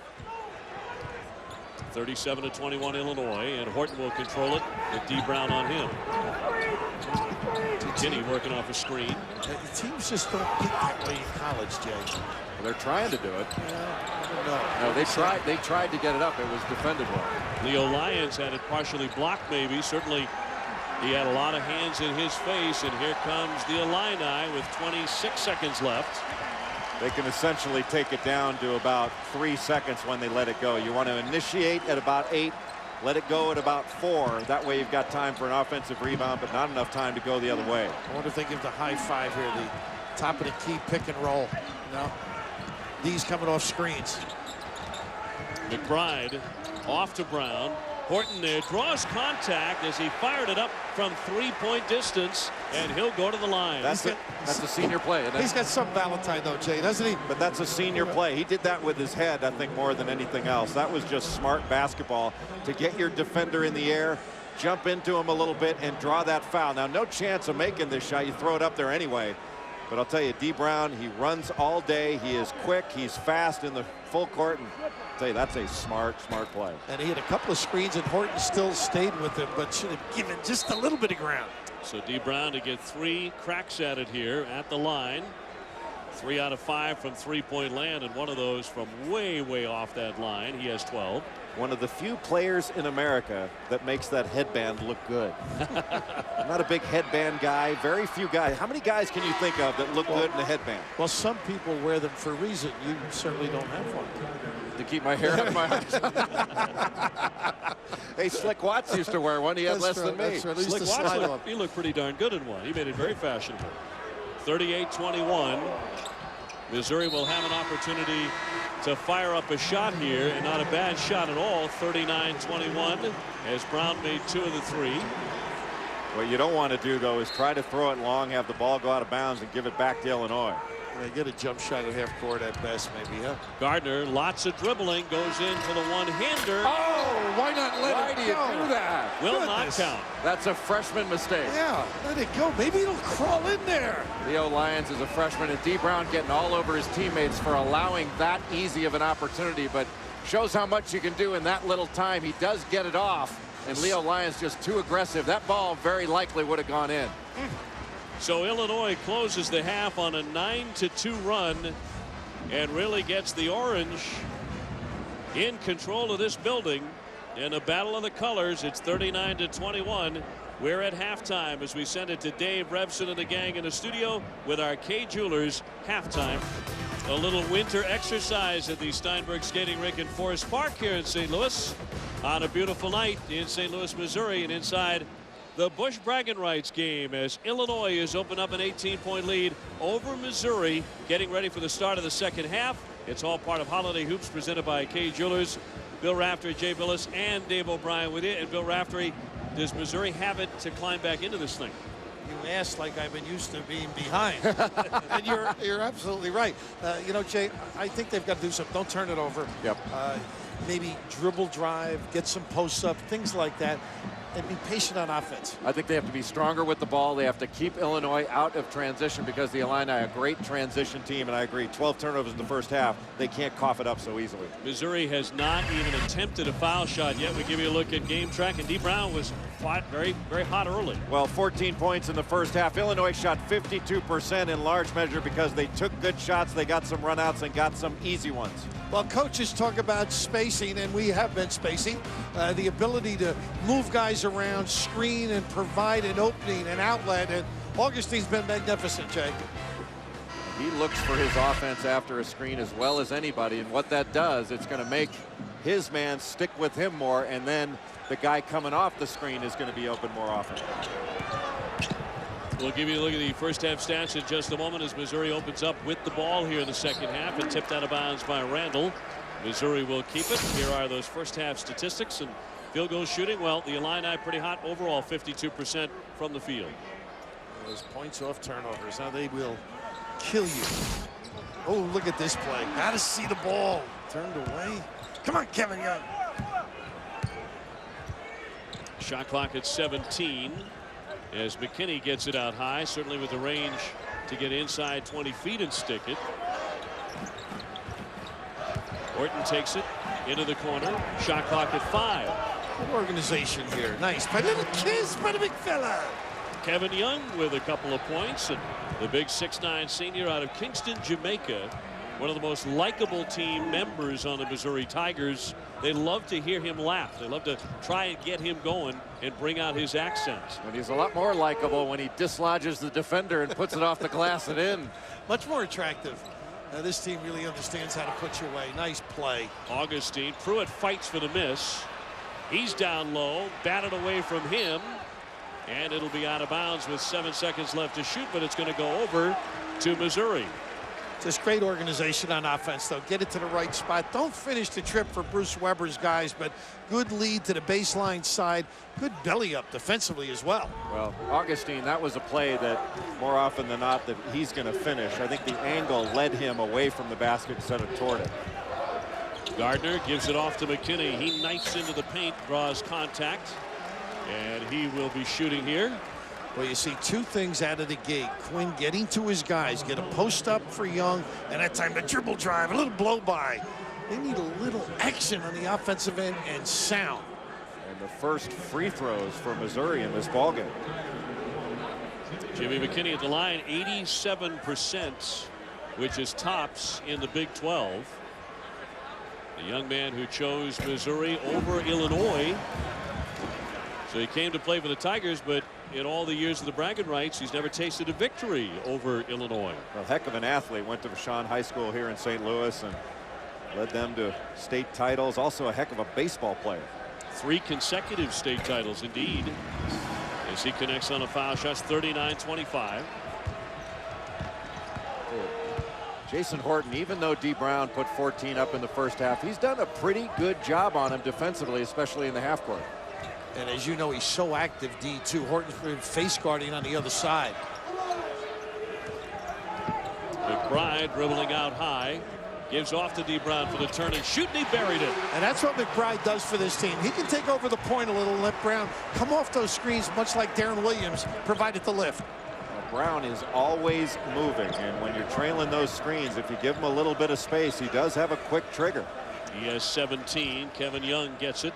37-21 Illinois, and Horton will control it with D. Brown on him. Kinney working off a screen. The teams just don't get that way in college, Jay. Well, they're trying to do it. I don't know. No, they tried to get it up. It was defended well. Leo Lyons had it partially blocked, maybe. Certainly he had a lot of hands in his face, and here comes the Illini with 26 seconds left. They can essentially take it down to about 3 seconds when they let it go. You want to initiate at about 8, let it go at about 4. That way you've got time for an offensive rebound, but not enough time to go the other way. I wonder if they give the high five here, the top of the key pick and roll. No, these coming off screens. McBride off to Brown. Horton there draws contact as he fired it up from 3-point distance, and he'll go to the line. That's a senior play. Isn't it? He's got some Valentine, though, Jay, doesn't he? But that's a senior play. He did that with his head, I think, more than anything else. That was just smart basketball to get your defender in the air, jump into him a little bit, and draw that foul. Now, no chance of making this shot. You throw it up there anyway. But I'll tell you, D. Brown, he runs all day. He is quick. He's fast in the full court. And I'll tell you, that's a smart play. And he had a couple of screens, and Horton still stayed with him, but should have given just a little bit of ground. So D. Brown to get 3 cracks at it here at the line. 3 out of 5 from 3-point land, and one of those from way off that line. He has 12. One of the few players in America that makes that headband look good. I'm not a big headband guy. Very few guys. How many guys can you think of that look good in a headband? Well, some people wear them for a reason. You certainly don't have one. To keep my hair out of my eyes. Hey, Slick Watts used to wear one. He had less than me. Right. Slick Watts, he looked pretty darn good in one. He made it very fashionable. 38-21. Missouri will have an opportunity to fire up a shot here, and not a bad shot at all. 39-21 as Brown made 2 of the 3. What you don't want to do, though, is try to throw it long, have the ball go out of bounds, and give it back to Illinois. They get a jump shot at half court at best, maybe, huh? Gardner, lots of dribbling, goes in for the one-hander. Oh, why not let Why it do you go? do that? Will goodness. not count. That's a freshman mistake. Yeah, let it go. Maybe it'll crawl in there. Leo Lyons is a freshman, and D. Brown getting all over his teammates for allowing that easy of an opportunity, but shows how much you can do in that little time. He does get it off, and Leo Lyons just too aggressive. That ball very likely would have gone in. So Illinois closes the half on a 9-2 run and really gets the Orange in control of this building. In a battle of the colors, it's 39-21. We're at halftime as we send it to Dave Revson and the gang in the studio with our Kay Jewelers halftime. A little winter exercise at the Steinberg Skating Rink in Forest Park here in St. Louis on a beautiful night in St. Louis, Missouri, and inside the Busch Braggin Rights game as Illinois is opened up an 18-point lead over Missouri, getting ready for the start of the second half. It's all part of Holiday Hoops presented by Kay Jewelers. Bill Raftery, Jay Billis, and Dave O'Brien with you. And Bill Raftery, does Missouri have it to climb back into this thing? You asked like I've been used to being behind. And you're absolutely right. You know, Jay, I think they've got to do something. Don't turn it over. Yep. Maybe dribble drive, get some posts up, things like that. And be patient on offense. I think they have to be stronger with the ball. They have to keep Illinois out of transition because the Illini are a great transition team. And I agree, 12 turnovers in the first half. They can't cough it up so easily. Missouri has not even attempted a foul shot yet. We give you a look at game track, and D. Brown was very, very hot early. Well, 14 points in the first half. Illinois shot 52% in large measure because they took good shots. They got some runouts and got some easy ones. Well, coaches talk about spacing, and we have been spacing. The ability to move guys around, screen, and provide an opening, an outlet. And Augustine's been magnificent, Jay. He looks for his offense after a screen as well as anybody, and what that does, it's going to make his man stick with him more, and then the guy coming off the screen is going to be open more often. We'll give you a look at the first half stats in just a moment as Missouri opens up with the ball here in the second half and tipped out of bounds by Randall. Missouri will keep it. Here are those first half statistics. And field goal shooting, well, the Illini pretty hot overall, 52% from the field. Those points off turnovers, now they will kill you. Oh, look at this play. Gotta see the ball. Turned away. Come on, Kevin Young. Shot clock at 17 as McKinney gets it out high, certainly with the range to get inside 20 feet and stick it. Orton takes it into the corner. Shot clock at 5. Good organization here. Nice. By little kiss by the big fella. Kevin Young with a couple of points, and the big 6'9" senior out of Kingston, Jamaica. One of the most likable team members on the Missouri Tigers. They love to hear him laugh. They love to try and get him going and bring out his accents. And he's a lot more likable when he dislodges the defender and puts it off the glass and in. Much more attractive. This team really understands how to put you away. Nice play. Augustine. Pruitt fights for the miss. He's down low. Batted away from him. And it'll be out of bounds with 7 seconds left to shoot, but it's going to go over to Missouri. Just great organization on offense, though. Get it to the right spot. Don't finish the trip for Bruce Weber's guys, but good lead to the baseline side. Good belly up defensively as well. Well, Augustine, that was a play that more often than not that he's going to finish. I think the angle led him away from the basket instead of toward it. Gardner gives it off to McKinney. He knifes into the paint, draws contact, and he will be shooting here. Well, you see two things out of the gate. Quinn getting to his guys, get a post up for Young, and that time the dribble drive, a little blow by. They need a little action on the offensive end and sound. And the first free throws for Missouri in this ballgame. Jimmy McKinney at the line, 87%, which is tops in the Big 12. The young man who chose Missouri over Illinois. So he came to play for the Tigers, but in all the years of the Braggin Rights, he's never tasted a victory over Illinois. A heck of an athlete. Went to Vashon High School here in St. Louis and led them to state titles. Also a heck of a baseball player. 3 consecutive state titles, indeed. As he connects on a foul shot, 39-25. Jason Horton, even though D. Brown put 14 up in the first half, he's done a pretty good job on him defensively, especially in the half court. And as you know, he's so active, D2. Horton's been face guarding on the other side. McBride dribbling out high. Gives off to D. Brown for the turn and shoot, and he buried it. And that's what McBride does for this team. He can take over the point a little and let Brown come off those screens, much like Darren Williams provided the lift. Brown is always moving, and when you're trailing those screens, if you give him a little bit of space, he does have a quick trigger. He has 17. Kevin Young gets it.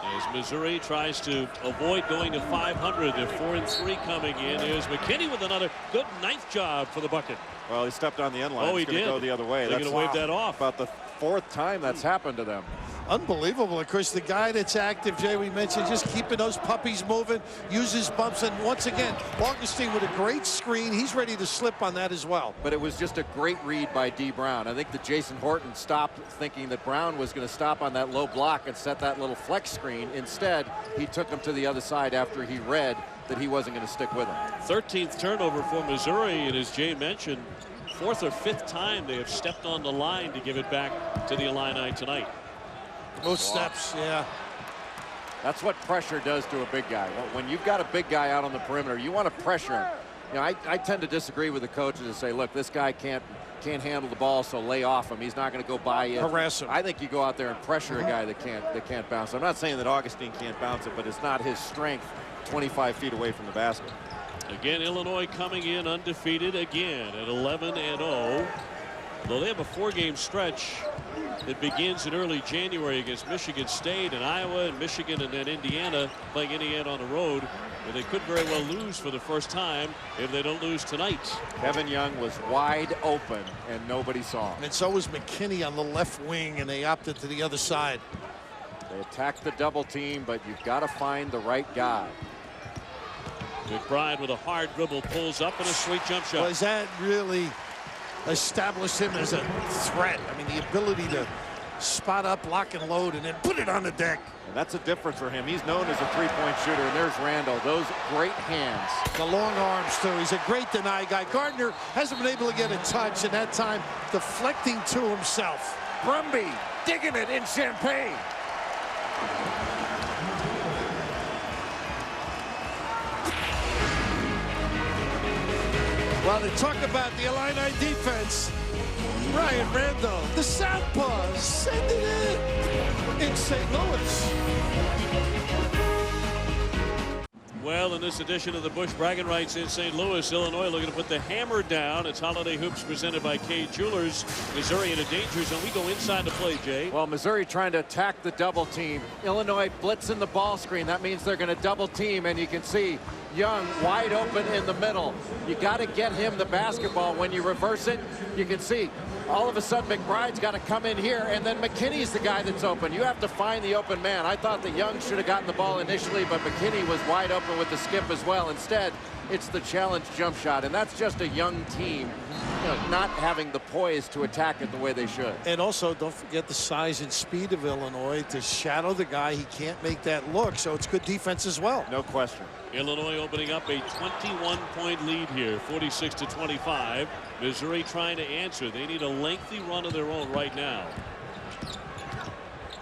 As Missouri tries to avoid going to 500, they're 4-3 coming in. Here's McKinney with another good ninth job for the bucket. Well, he stepped on the end line. Oh, he did. Go the other way. They're going to wave that off. About the fourth time that's happened to them. Unbelievable. Of course, the guy that's active, Jay, we mentioned, just keeping those puppies moving, uses bumps, and once again, Augustine with a great screen. He's ready to slip on that as well. But it was just a great read by D. Brown. I think that Jason Horton stopped thinking that Brown was going to stop on that low block and set that little flex screen. Instead, he took him to the other side after he read that he wasn't going to stick with him. 13th turnover for Missouri, and as Jay mentioned, 4th or 5th time they have stepped on the line to give it back to the Illini tonight. Most steps, yeah. That's what pressure does to a big guy. When you've got a big guy out on the perimeter, you want to pressure him. You know, I tend to disagree with the coaches and say, look, this guy can't handle the ball, so lay off him. He's not going to go by you. Harass him. I think you go out there and pressure a guy that can't bounce. I'm not saying that Augustine can't bounce it, but it's not his strength 25 feet away from the basket. Again, Illinois coming in undefeated again at 11-0. Though they have a 4-game stretch that begins in early January against Michigan State and Iowa and Michigan and then Indiana, playing Indiana on the road, where they could very well lose for the first time if they don't lose tonight. Kevin Young was wide open and nobody saw him. And so was McKinney on the left wing, and they opted to the other side. They attacked the double team, but you've got to find the right guy. McBride with a hard dribble pulls up and a sweet jump shot. Well, is that really established him as a threat? I mean, the ability to spot up, lock and load, and then put it on the deck. And that's a difference for him. He's known as a three-point shooter. And there's Randall. Those great hands. The long arms, too. He's a great deny guy. Gardner hasn't been able to get a touch, and that time deflecting to himself. Brumby digging it in Champaign. Well, to talk about the Illini defense, Ryan Randall, the southpaw, sending it in St. Louis. Well, in this edition of the Busch Braggin Rights in St. Louis, Illinois looking to put the hammer down. It's Holiday Hoops presented by Kay Jewelers. Missouri in a danger zone. We go inside to play, Jay. Well, Missouri trying to attack the double team. Illinois blitzing the ball screen. That means they're going to double team, and you can see Young wide open in the middle. You got to get him the basketball. When you reverse it, you can see all of a sudden McBride's got to come in here, and then McKinney's the guy that's open. You have to find the open man. I thought that Young should have gotten the ball initially, but McKinney was wide open with the skip as well. Instead, it's the challenge jump shot, and that's just a young team, you know, not having the poise to attack it the way they should. And also, don't forget the size and speed of Illinois to shadow the guy. He can't make that look, so it's good defense as well. No question. Illinois opening up a 21-point lead here, 46-25. Missouri trying to answer. They need a lengthy run of their own right now.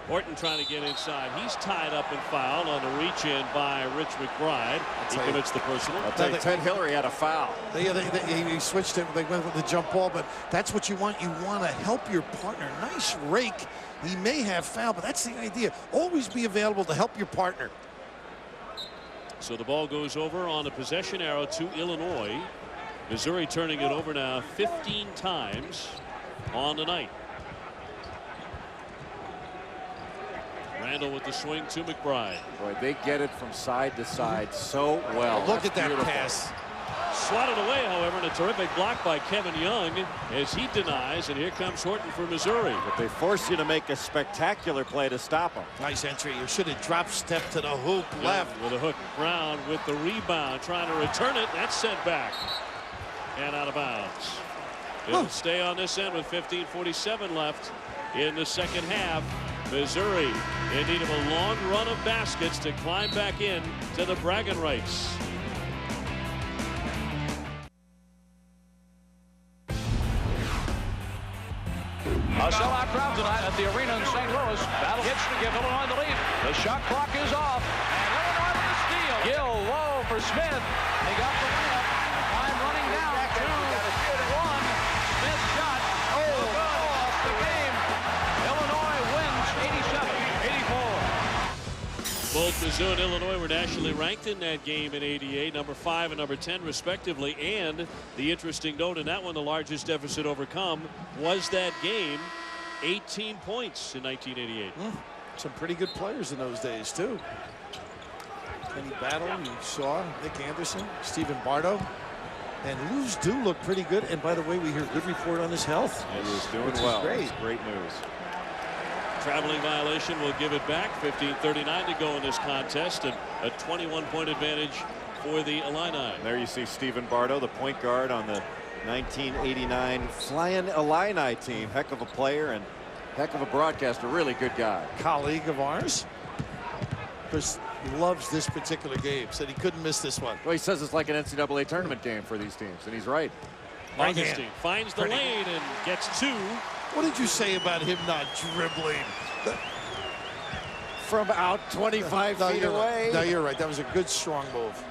Horton trying to get inside. He's tied up and fouled on the reach in by Rich McBride. He commits the personal. I'll tell you, Ted Hillary had a foul. He switched it. They went with the jump ball, but that's what you want. You want to help your partner. Nice rake. He may have fouled, but that's the idea. Always be available to help your partner. So the ball goes over on a possession arrow to Illinois. Missouri turning it over now 15 times on the night. Randall with the swing to McBride. Boy, they get it from side to side so well. Look at that beautiful pass. Swatted away, however, and a terrific block by Kevin Young as he denies, and here comes Horton for Missouri. But they force you to make a spectacular play to stop them. Nice entry. You should have drop step to the hoop left. With a hook. Brown with the rebound, trying to return it. That's sent back and out of bounds. It'll stay on this end with 15:47 left in the second half. Missouri in need of a long run of baskets to climb back in to the Braggin Rights. A sellout crowd tonight at the arena in St. Louis. Battle hits to give Illinois the lead. The shot clock is off. And Illinois with the steal. Gill low for Smith. He got the layup. Time running down. Both Mizzou and Illinois were nationally ranked in that game in '88, number 5 and number 10 respectively. And the interesting note in that one, the largest deficit overcome was that game, 18 points in 1988. Some pretty good players in those days too. Kenny Battle, you saw Nick Anderson, Stephen Bardo, and Luz do look pretty good. And by the way, we hear a good report on his health. He is doing well. It's great news. Traveling violation will give it back. 15:39 to go in this contest, and a 21-point advantage for the Illini. And there you see Stephen Bardo, the point guard on the 1989 Flying Illini team. Heck of a player and heck of a broadcaster. Really good guy. Colleague of ours. Because he loves this particular game. Said he couldn't miss this one. Well, he says it's like an NCAA tournament game for these teams, and he's right. Augustine finds the lane and gets 2. What did you say about him not dribbling? From out 25 feet away. No, you're right. That was a good, strong move.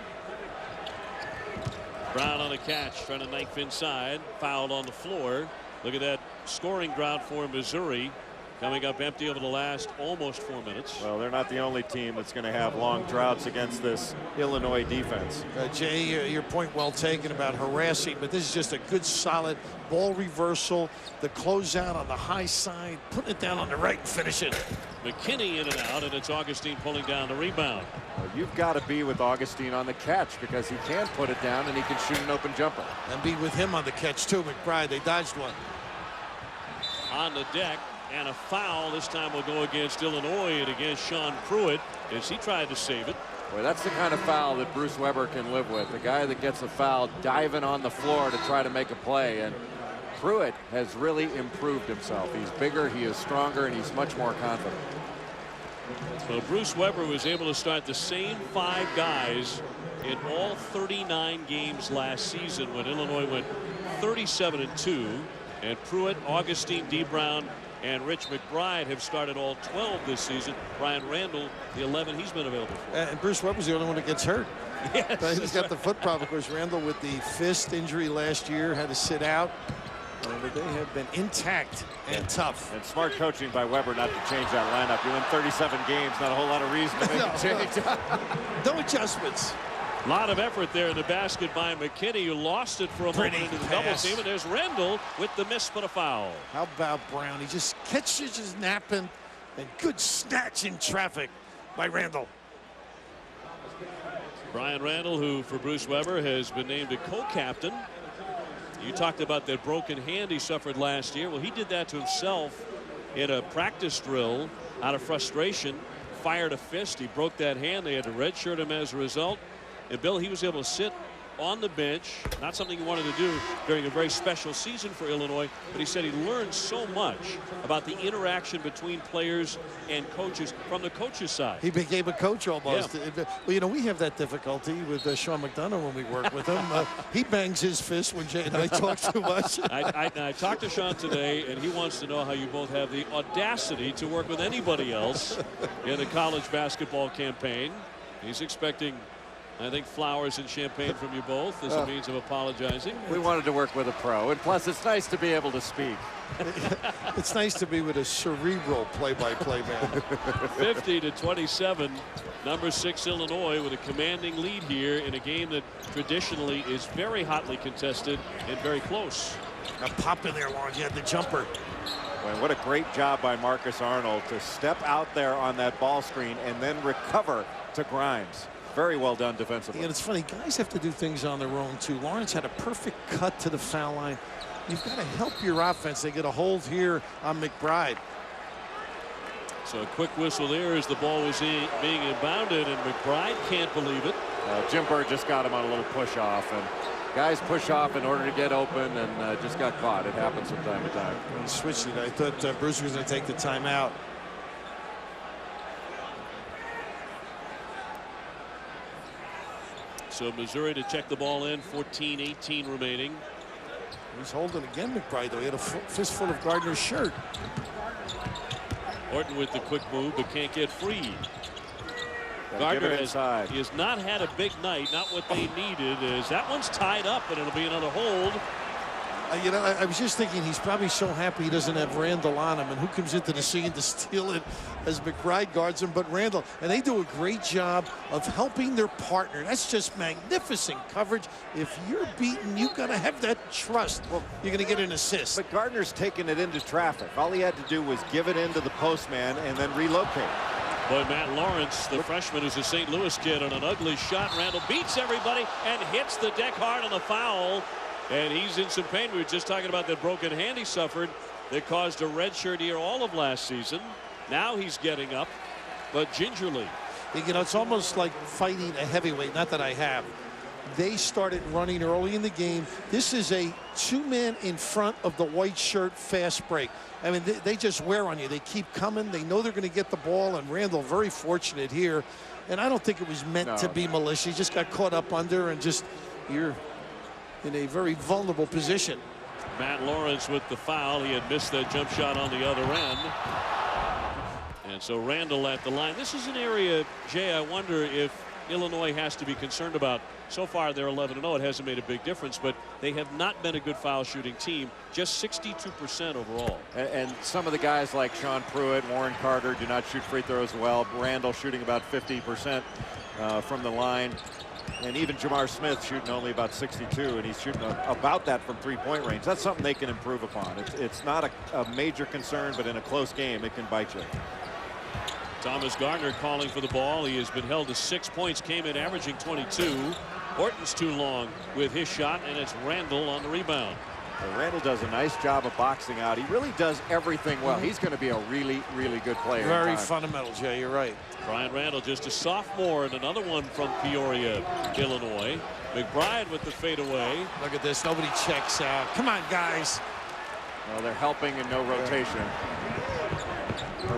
Brown on a catch, trying to knife inside. Fouled on the floor. Look at that scoring drought for Missouri. Coming up empty over the last almost 4 minutes. Well, they're not the only team that's going to have long droughts against this Illinois defense. Jay, your point well taken about harassing, but this is just a good, solid ball reversal. The closeout on the high side, putting it down on the right and finish it. McKinney in and out, and it's Augustine pulling down the rebound. Well, you've got to be with Augustine on the catch because he can put it down and he can shoot an open jumper. And be with him on the catch, too. McBride, they dodged one. On the deck. And a foul this time will go against Illinois and against Sean Pruitt as he tried to save it. Boy, that's the kind of foul that Bruce Weber can live with. The guy that gets a foul diving on the floor to try to make a play. And Pruitt has really improved himself. He's bigger, he is stronger, and he's much more confident. Well, Bruce Weber was able to start the same 5 guys in all 39 games last season when Illinois went 37-2. And Pruitt, Augustine, D. Brown, and Rich McBride have started all 12 this season. Brian Randall, the 11 he's been available for. And Bruce Weber's the only one that gets hurt. Yes, he's got the foot problem. Of course, Randall with the fist injury last year had to sit out. But they have been intact and tough. And smart coaching by Weber not to change that lineup. You win 37 games, not a whole lot of reason to make a change. No adjustments. A lot of effort there in the basket by McKinney, who lost it for a moment into the double team. And there's Rendell with the miss but a foul. How about Brown? He just catches his napping, and good snatch in traffic by Randall. Brian Randall, who for Bruce Weber has been named a co-captain. You talked about that broken hand he suffered last year. Well, he did that to himself in a practice drill out of frustration. Fired a fist. He broke that hand. They had to redshirt him as a result. And Bill, he was able to sit on the bench, not something he wanted to do during a very special season for Illinois, but he said he learned so much about the interaction between players and coaches from the coach's side. He became a coach almost. Yeah. Well, you know, we have that difficulty with Sean McDonough when we work with him. He bangs his fist when Jay and I talk too much. I talked to Sean today, and he wants to know how you both have the audacity to work with anybody else in the college basketball campaign. He's expecting, I think, flowers and champagne from you both as a means of apologizing. We wanted to work with a pro, and plus it's nice to be able to speak. It's nice to be with a cerebral play-by-play man. 50-27, number 6 Illinois with a commanding lead here in a game that traditionally is very hotly contested and very close. A pop in there, Lawrence. You had the jumper. Well, what a great job by Marcus Arnold to step out there on that ball screen and then recover to Grimes. Very well done defensively. And it's funny, guys have to do things on their own too. Lawrence had a perfect cut to the foul line. You've got to help your offense. They get a hold here on McBride. So a quick whistle there as the ball was being inbounded, and McBride can't believe it. Jim Bird just got him on a little push off, and guys push off in order to get open, and just got caught. It happens from time to time. He switched it. I thought Bruce was going to take the timeout. So Missouri to check the ball in, 14-18 remaining. He's holding again, McBride, though. He had a fistful of Gardner's shirt. Horton with the quick move, but can't get free. Gardner has not had a big night, not what they needed. As that one's tied up, and it'll be another hold. You know, I was just thinking he's probably so happy he doesn't have Randall on him, and who comes into the scene to steal it as McBride guards him but Randall. And they do a great job of helping their partner. That's just magnificent coverage. If you're beaten, you got to have that trust. Well, you're going to get an assist. But Gardner's taking it into traffic. All he had to do was give it into the postman and then relocate. Boy, Matt Lawrence, the freshman who's a St. Louis kid, on an ugly shot. Randall beats everybody and hits the deck hard on the foul. And he's in some pain. We were just talking about that broken hand he suffered that caused a red shirt here all of last season. Now he's getting up, but gingerly. You know, it's almost like fighting a heavyweight. Not that I have. They started running early in the game. This is a two-man in front of the white shirt fast break. I mean, they just wear on you. They keep coming. They know they're going to get the ball, and Randall very fortunate here. And I don't think it was meant to be malicious. He just got caught up under, and just you're in a very vulnerable position. Matt Lawrence with the foul. He had missed that jump shot on the other end. And so Randall at the line. This is an area, Jay, I wonder if Illinois has to be concerned about. So far they're 11-0. It hasn't made a big difference, but they have not been a good foul shooting team. Just 62% overall. And some of the guys like Sean Pruitt, Warren Carter do not shoot free throws well. Randall shooting about 50% from the line. And even Jamar Smith shooting only about 62, and he's shooting about that from three-point range. That's something they can improve upon. It's not a major concern, but in a close game, it can bite you. Thomas Gardner calling for the ball. He has been held to 6 points, came in averaging 22. Horton's too long with his shot, and it's Randall on the rebound. Well, Randall does a nice job of boxing out. He really does everything well. He's going to be a really, really good player. Very fundamental, Jay. You're right. Brian Randall, just a sophomore, and another one from Peoria, Illinois. McBride with the fadeaway. Look at this. Nobody checks out. Come on, guys. Well, they're helping and no rotation.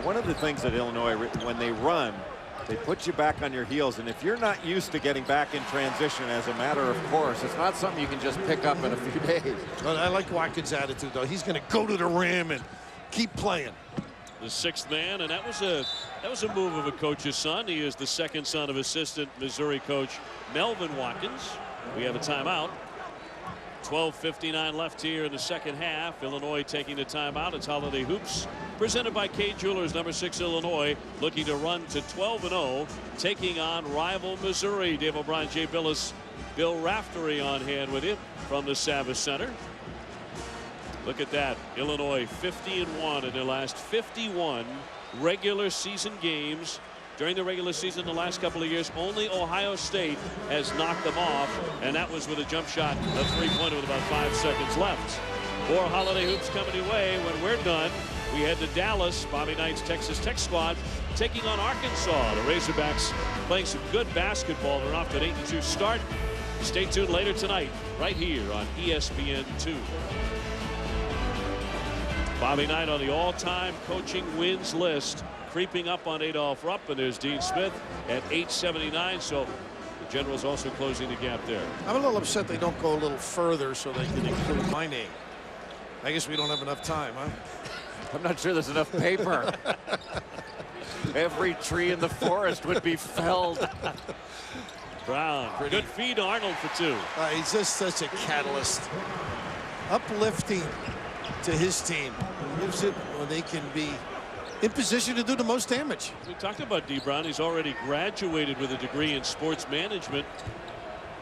One of the things that Illinois, when they run, they put you back on your heels, and if you're not used to getting back in transition as a matter of course, it's not something you can just pick up in a few days. Well, I like Watkins' attitude, though. He's going to go to the rim and keep playing. The sixth man, and that was a move of a coach's son. He is the second son of assistant Missouri coach Melvin Watkins. We have a timeout. 12:59 left here in the second half. Illinois taking the timeout. It's Holiday Hoops presented by K Jewelers, number 6 Illinois, looking to run to 12-0, taking on rival Missouri. Dave O'Brien, Jay Billis, Bill Raftery on hand with you from the Savas Center. Look at that. Illinois 50-1 in their last 51 regular season games. During the regular season the last couple of years, only Ohio State has knocked them off, and that was with a jump shot, a three-pointer with about 5 seconds left. More Holiday Hoops coming your way. When we're done, we head to Dallas. Bobby Knight's Texas Tech squad taking on Arkansas. The Razorbacks playing some good basketball. They're off to an 8-2 start. Stay tuned later tonight right here on ESPN2. Bobby Knight on the all-time coaching wins list, creeping up on Adolph Rupp, and there's Dean Smith at 879. So the Generals also closing the gap there. I'm a little upset they don't go a little further so they can include my name. I guess we don't have enough time, huh? I'm not sure there's enough paper. Every tree in the forest would be felled. Brown, good feed, Arnold for 2. He's just such a catalyst. Uplifting to his team. He lives it when they can be in position to do the most damage. We talked about D. Brown. He's already graduated with a degree in sports management,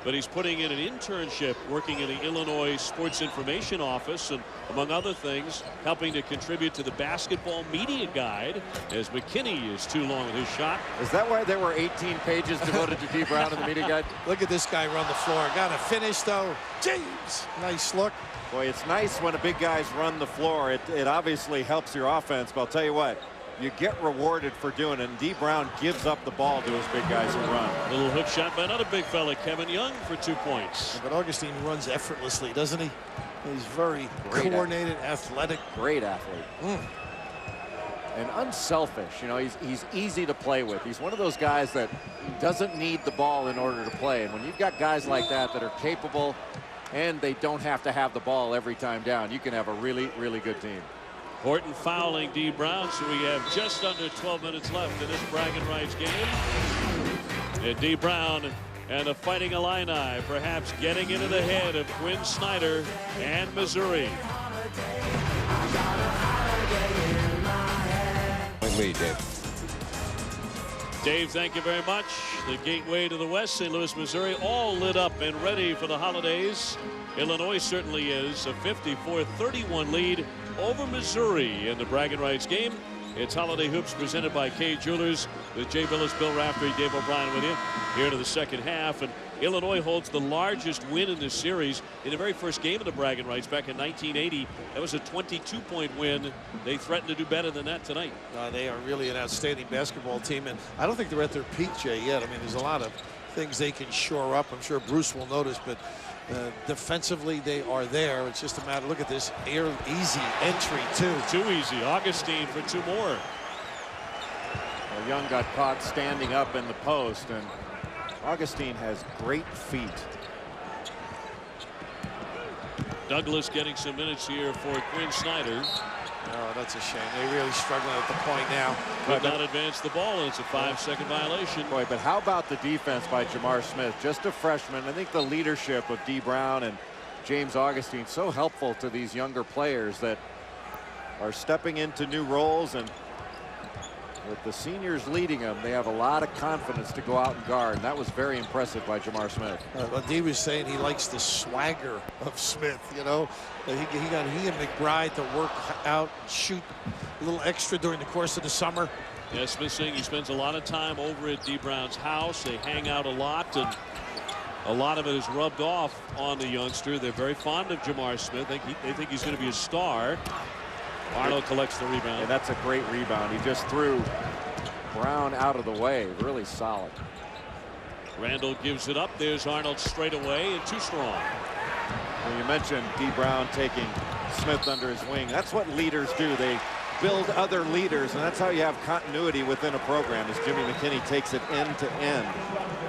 but he's putting in an internship working in the Illinois Sports Information Office, and among other things helping to contribute to the basketball media guide, as McKinney is too long with his shot. Is that why there were 18 pages devoted to D. Brown in the media guide? Look at this guy run the floor. Got to finish, though. James, nice look. Boy, it's nice when the big guys run the floor. It obviously helps your offense, but I'll tell you what, you get rewarded for doing it. And D. Brown gives up the ball to his big guys who run. Little hook shot by another big fella, Kevin Young, for 2 points. But Augustine runs effortlessly, doesn't he? He's very coordinated, athletic. Great athlete. And unselfish. You know, he's easy to play with. He's one of those guys that doesn't need the ball in order to play. And when you've got guys like that that are capable and they don't have to have the ball every time down, you can have a really, really good team. Horton fouling D. Brown, so we have just under 12 minutes left in this Braggin Rights game. And D. Brown And the Fighting Illini perhaps getting into the head of Quinn Snyder and Missouri. Lead, Dave. Dave, thank you very much. The gateway to the West, St. Louis, Missouri, all lit up and ready for the holidays. Illinois certainly is. A 54-31 lead over Missouri in the Braggin Rights game. It's Holiday Hoops presented by Kay Jewelers with Jay Billis, Bill Raftery, Dave O'Brien with you here to the second half. And Illinois holds the largest win in this series in the very first game of the Braggin Rights back in 1980. That was a 22-point win. They threaten to do better than that tonight. They are really an outstanding basketball team, and I don't think they're at their peak, Jay, yet. I mean, there's a lot of things they can shore up. I'm sure Bruce will notice, but defensively they are there. It's just a matter, look at this easy entry too easy. Augustine for two more. Well, Young got caught standing up in the post, and Augustine has great feet. Douglas getting some minutes here for Quinn Snyder. Oh, that's a shame. They're really struggling at the point now. Could not advance the ball, and it's a 5-second violation. Boy, but how about the defense by Jamar Smith? Just a freshman. I think the leadership of D. Brown and James Augustine so helpful to these younger players that are stepping into new roles, and with the seniors leading them, they have a lot of confidence to go out and guard. And that was very impressive by Jamar Smith. Dee was saying he likes the swagger of Smith. You know, he and McBride to work out, shoot a little extra during the course of the summer. Yeah, Smith saying he spends a lot of time over at D. Brown's house. They hang out a lot, and a lot of it is rubbed off on the youngster. They're very fond of Jamar Smith. They think he's going to be a star. Arnold collects the rebound. And that's a great rebound. He just threw Brown out of the way. Really solid. Randall gives it up. There's Arnold straight away, and too strong. Well, you mentioned D. Brown taking Smith under his wing. That's what leaders do. They build other leaders, and that's how you have continuity within a program, as Jimmy McKinney takes it end to end.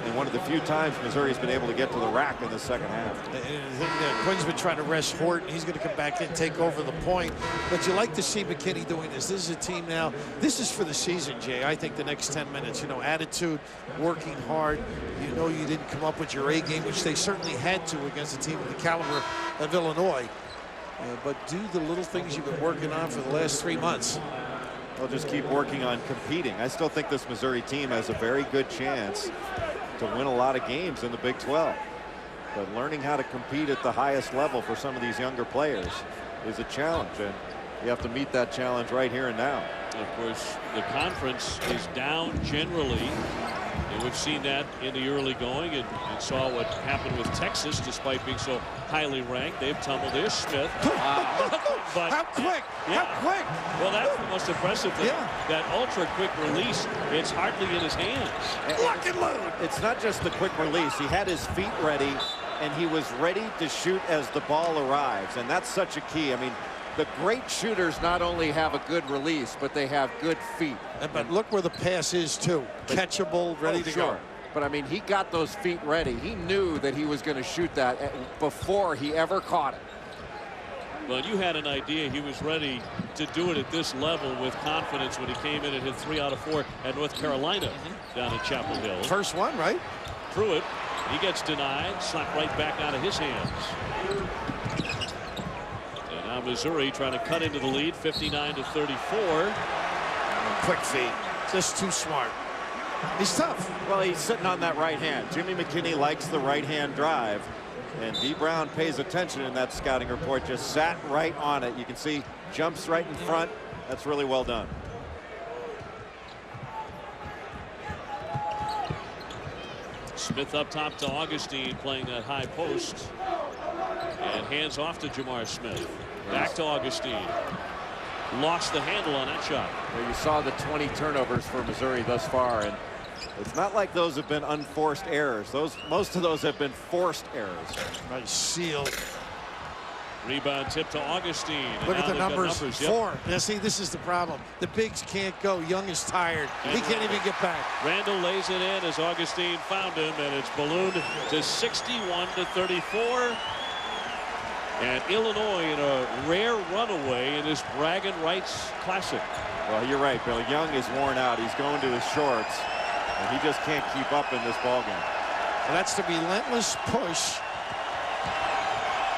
And one of the few times Missouri's been able to get to the rack in the second half. Quinn's been trying to rest Horton. He's going to come back in, take over the point. But you like to see McKinney doing this. This is a team now. This is for the season, Jay. I think the next 10 minutes, you know, attitude, working hard. You know you didn't come up with your A game, which they certainly had to against a team of the caliber of Illinois. But do the little things you've been working on for the last 3 months. They'll just keep working on competing. I still think this Missouri team has a very good chance to win a lot of games in the Big 12. But learning how to compete at the highest level for some of these younger players is a challenge, and you have to meet that challenge right here and now. Of course, the conference is down generally. And we've seen that in the early going, and saw what happened with Texas despite being so highly ranked. They've tumbled. There's Smith. But how quick? Yeah. How quick? Well, that's the most impressive thing. Yeah. That ultra quick release, it's hardly in his hands. Lock and load. It's not just the quick release. He had his feet ready, and he was ready to shoot as the ball arrives, and that's such a key. I mean, the great shooters not only have a good release, but they have good feet. But look where the pass is, too. Catchable, ready to go. But, I mean, he got those feet ready. He knew that he was going to shoot that before he ever caught it. Well, you had an idea he was ready to do it at this level with confidence when he came in and hit 3 out of 4 at North Carolina down at Chapel Hill. First one, right? Pruitt, he gets denied, slapped right back out of his hands. Now Missouri trying to cut into the lead, 59-34. Quick feet, just too smart. He's tough. Well, he's sitting on that right hand. Jimmy McKinney likes the right hand drive, and D. Brown pays attention in that scouting report. Just sat right on it. You can see jumps right in front. That's really well done. Smith up top to Augustine, playing that high post, and hands off to Jamar Smith. Back to Augustine. Lost the handle on that shot. Well, you saw the 20 turnovers for Missouri thus far, and it's not like those have been unforced errors. Most of those have been forced errors. Nice seal. Rebound tip to Augustine. Look at the numbers. Yep. 4. Now see, this is the problem. The bigs can't go. Young is tired. He can't even get back. Randall lays it in as Augustine found him, and it's ballooned to 61-34. And Illinois in a rare runaway in this Braggin Rights Classic. Well, you're right, Bill. Young is worn out. He's going to his shorts, and he just can't keep up in this ballgame. And that's the relentless push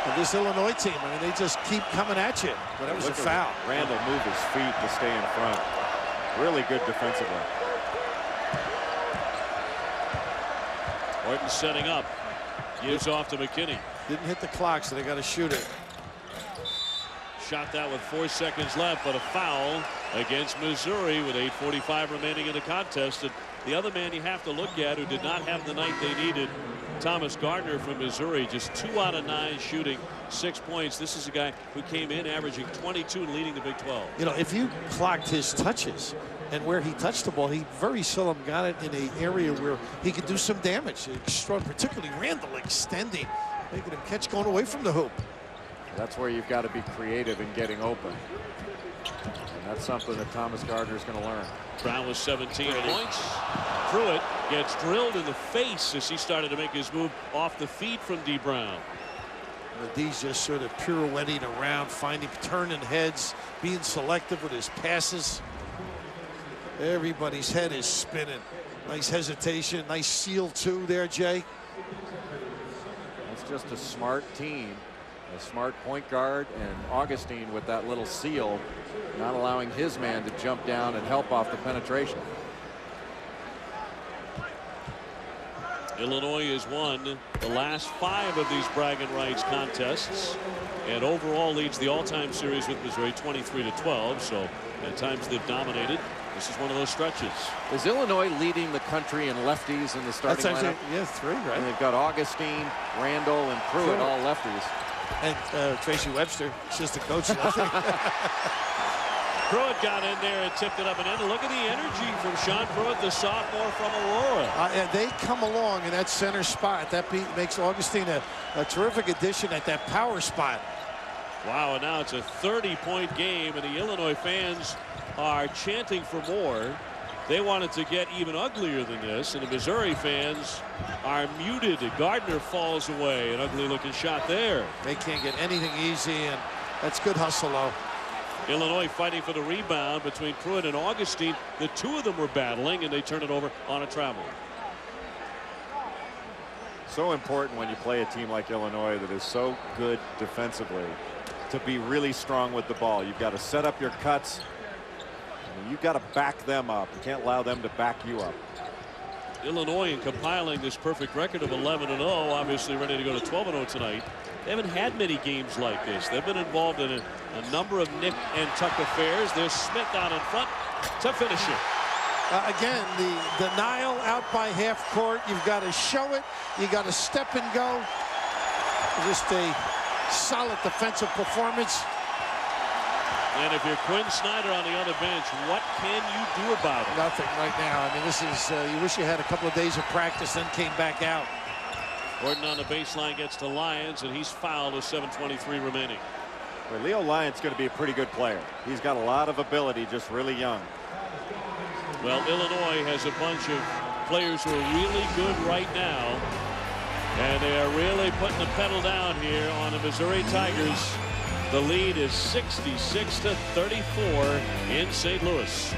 of this Illinois team. I mean, they just keep coming at you. But that was a foul. Randall moved his feet to stay in front. Really good defensively. Horton setting up. Gives off to McKinney. Didn't hit the clock, so they got to shoot it. Shot that with 4 seconds left, but a foul against Missouri with 8:45 remaining in the contest. And the other man you have to look at who did not have the night they needed, Thomas Gardner from Missouri, just 2 out of 9 shooting, 6 points. This is a guy who came in averaging 22 and leading the Big 12. You know, if you clocked his touches and where he touched the ball, he very seldom got it in an area where he could do some damage. Particularly Randall extending, making him catch going away from the hoop. That's where you've got to be creative in getting open. And that's something that Thomas Gardner is going to learn. Brown with 17 points. Pruitt gets drilled in the face as he started to make his move off the feet from D. Brown. D's just sort of pirouetting around, turning heads, being selective with his passes. Everybody's head is spinning. Nice hesitation, nice seal too there, Jay. That's just a smart team. A smart point guard, and Augustine with that little seal, not allowing his man to jump down and help off the penetration. Illinois has won the last 5 of these Braggin Rights contests and overall leads the all-time series with Missouri 23-12. So at times they've dominated. This is one of those stretches. Is Illinois leading the country in lefties in the starting lineup? Yeah, 3, right? And they've got Augustine, Randall, and Pruitt, all lefties. And Tracy Webster, assistant coach. Pruitt got in there and tipped it up and in. Look at the energy from Sean Pruitt, the sophomore from Aurora. And they come along in that center spot. That makes Augustine a terrific addition at that power spot. Wow, and now it's a 30-point game, and the Illinois fans are chanting for more. They wanted to get even uglier than this, and the Missouri fans are muted. Gardner falls away. An ugly-looking shot there. They can't get anything easy, and that's good hustle, though. Illinois fighting for the rebound between Pruitt and Augustine. The 2 of them were battling, and they turn it over on a travel. So important when you play a team like Illinois that is so good defensively to be really strong with the ball. You've got to set up your cuts. You've got to back them up. You can't allow them to back you up. Illinois, in compiling this perfect record of 11-0, obviously ready to go to 12-0 tonight. They haven't had many games like this. They've been involved in a number of nip and tuck affairs. There's Smith out in front to finish it. Again, the denial out by half court. You've got to show it. You got to step and go. Just a solid defensive performance. And if you're Quinn Snyder on the other bench, what can you do about it? Nothing right now. I mean, this is, you wish you had a couple of days of practice, then came back out. Gordon on the baseline gets to Lyons, and he's fouled with 7:23 remaining. Well, Leo Lyons going to be a pretty good player. He's got a lot of ability, just really young. Well, Illinois has a bunch of players who are really good right now, and they are really putting the pedal down here on the Missouri Tigers. The lead is 66-34 in St. Louis.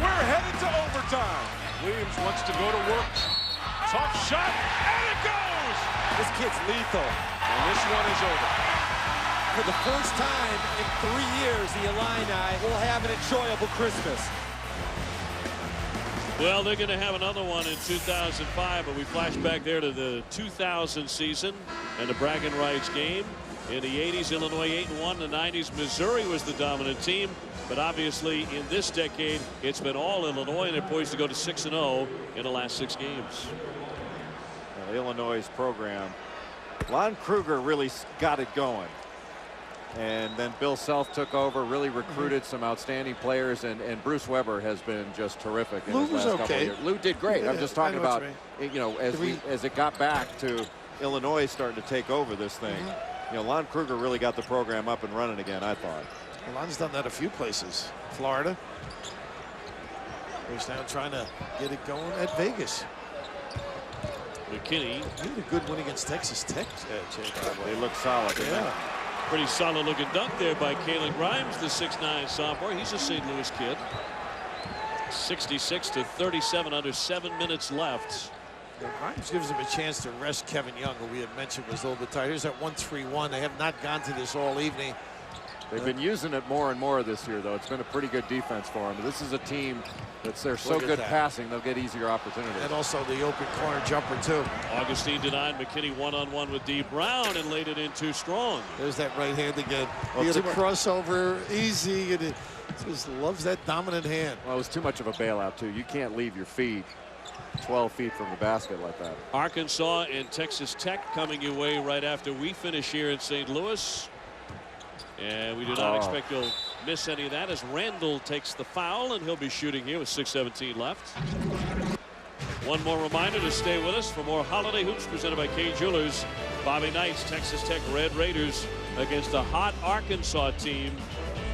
We're headed to overtime. Williams wants to go to work. Tough shot, and it goes! This kid's lethal. And this one is over. For the first time in 3 years, the Illini will have an enjoyable Christmas. Well, they're going to have another one in 2005, but we flash back there to the 2000 season and the Braggin Rights game. In the 80s, Illinois 8-1. In the 90s, Missouri was the dominant team. But obviously, in this decade, it's been all Illinois, and they're poised to go to 6-0 in the last 6 games. Well, Illinois' program, Lon Kruger really got it going. And then Bill Self took over, really recruited some outstanding players, and Bruce Weber has been just terrific in his last couple of years. Lou did great. I'm just talking about, you know, as it got back to Illinois starting to take over this thing. You know, Lon Kruger really got the program up and running again, I thought. Well, Lon's done that a few places. Florida. He's now trying to get it going at Vegas. McKinney. He had a good win against Texas Tech. They look solid. Yeah. Pretty solid looking dunk there by Braggin Rights, the 6'9" sophomore. He's a St. Louis kid. 66-37, under 7 minutes left. Grimes gives him a chance to rest Kevin Young, who we had mentioned was a little bit tired. Here's that 1-3-1. They have not gone to this all evening. They've been using it more and more this year, though. It's been a pretty good defense for them. This is a team they're so good passing, they'll get easier opportunities. And also the open corner jumper, too. Augustine denied McKinney one-on-one with D. Brown and laid it in too strong. There's that right hand again. Well, he had a crossover easy, and it just loves that dominant hand. Well, it was too much of a bailout, too. You can't leave your feet 12 feet from the basket like that. Arkansas and Texas Tech coming your way right after we finish here in St. Louis. And we do not expect you'll miss any of that as Randall takes the foul, and he'll be shooting here with 6:17 left. One more reminder to stay with us for more Holiday Hoops presented by Kay Jewelers. Bobby Knight's Texas Tech Red Raiders against a hot Arkansas team.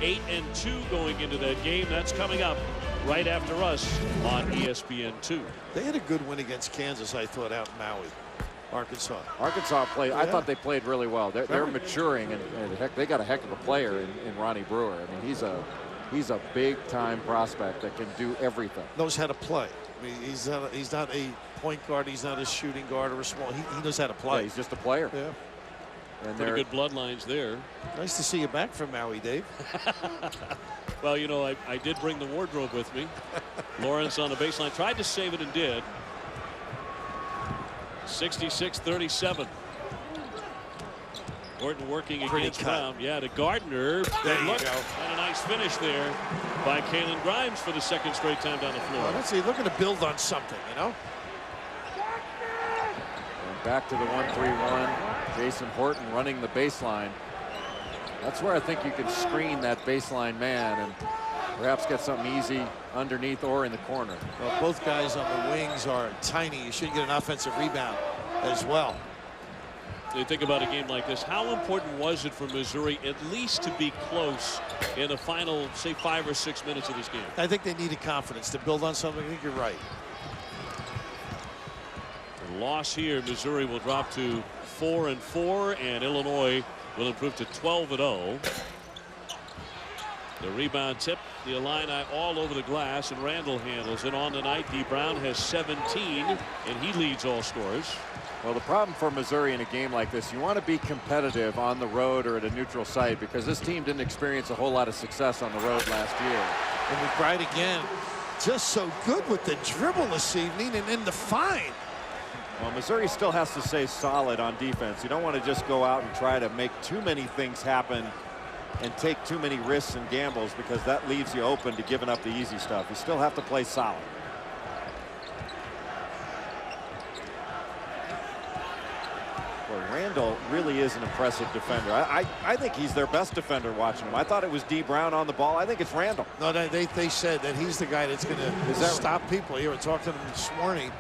8-2 going into that game. That's coming up right after us on ESPN2. They had a good win against Kansas, I thought, out in Maui. Arkansas played. I thought they played really well. They're maturing, and heck, they got a heck of a player in Ronnie Brewer. I mean, he's a big time prospect that can do everything. Knows how to play. I mean, he's not a point guard. He's not a shooting guard or a small. He knows how to play. Yeah, he's just a player. Yeah. And pretty good bloodlines there. Nice to see you back from Maui, Dave. Well, you know, I did bring the wardrobe with me. Lawrence on the baseline tried to save it and did. 66-37. Gordon working against Brown. Yeah, to Gardner. There you go. And a nice finish there by Braggin Rights for the second straight time down the floor. Well, let's see, looking to build on something, you know. And back to the 1-3-1. Jason Horton running the baseline. That's where I think you can screen that baseline man and perhaps get something easy underneath or in the corner. Well, both guys on the wings are tiny. You should get an offensive rebound as well. You think about a game like this, how important was it for Missouri at least to be close in the final, say, 5 or 6 minutes of this game? I think they needed confidence to build on something. I think you're right. The loss here, Missouri will drop to 4-4, and Illinois will improve to 12-0. The rebound tip, the Illini all over the glass, and Randall handles it. On tonight, D. Brown has 17, and he leads all scorers. Well, the problem for Missouri in a game like this, you want to be competitive on the road or at a neutral site, because this team didn't experience a whole lot of success on the road last year. And McBride again, just so good with the dribble this evening and in the find. Well, Missouri still has to stay solid on defense. You don't want to just go out and try to make too many things happen and take too many risks and gambles, because that leaves you open to giving up the easy stuff. You still have to play solid. Well, Randall really is an impressive defender. I think he's their best defender watching him. I thought it was D. Brown on the ball. I think it's Randall. No, they said that he's the guy that's going to stop people here. I talked to him this morning.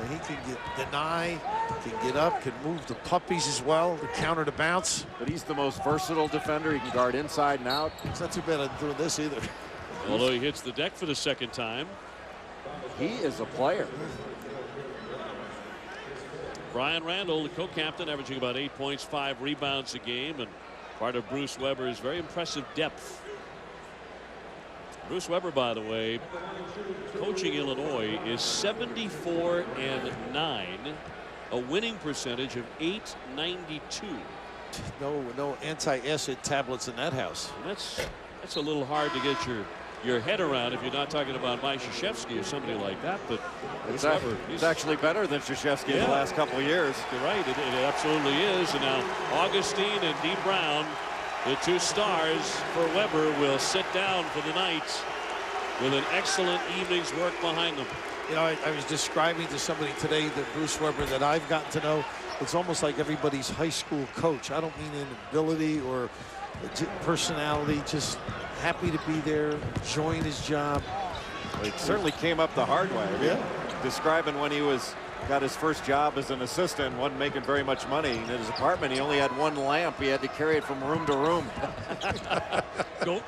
He can deny, can get up, can move the puppies as well, to counter the bounce. But he's the most versatile defender. He can guard inside and out. It's not too bad at doing this either. Although he hits the deck for the second time. He is a player. Brian Randall, the co-captain, averaging about 8 points, 5 rebounds a game, and part of Bruce Weber's very impressive depth. Bruce Weber, by the way, coaching Illinois, is 74-9, a winning percentage of .892. No anti-acid tablets in that house. And that's a little hard to get your head around if you're not talking about Mike Krzyzewski or somebody like that. But it's actually better than Krzyzewski in the last couple of years. You're right. It absolutely is. And now Augustine and D. Brown, the two stars for Weber, will sit down for the night with an excellent evening's work behind them. You know, I was describing to somebody today that Bruce Weber that I've gotten to know, it's almost like everybody's high school coach. I don't mean in ability or personality, just happy to be there, enjoying his job. Well, it certainly came up the hard way. Yeah. Describing when he got his first job as an assistant, wasn't making very much money. In his apartment, he only had one lamp. He had to carry it from room to room.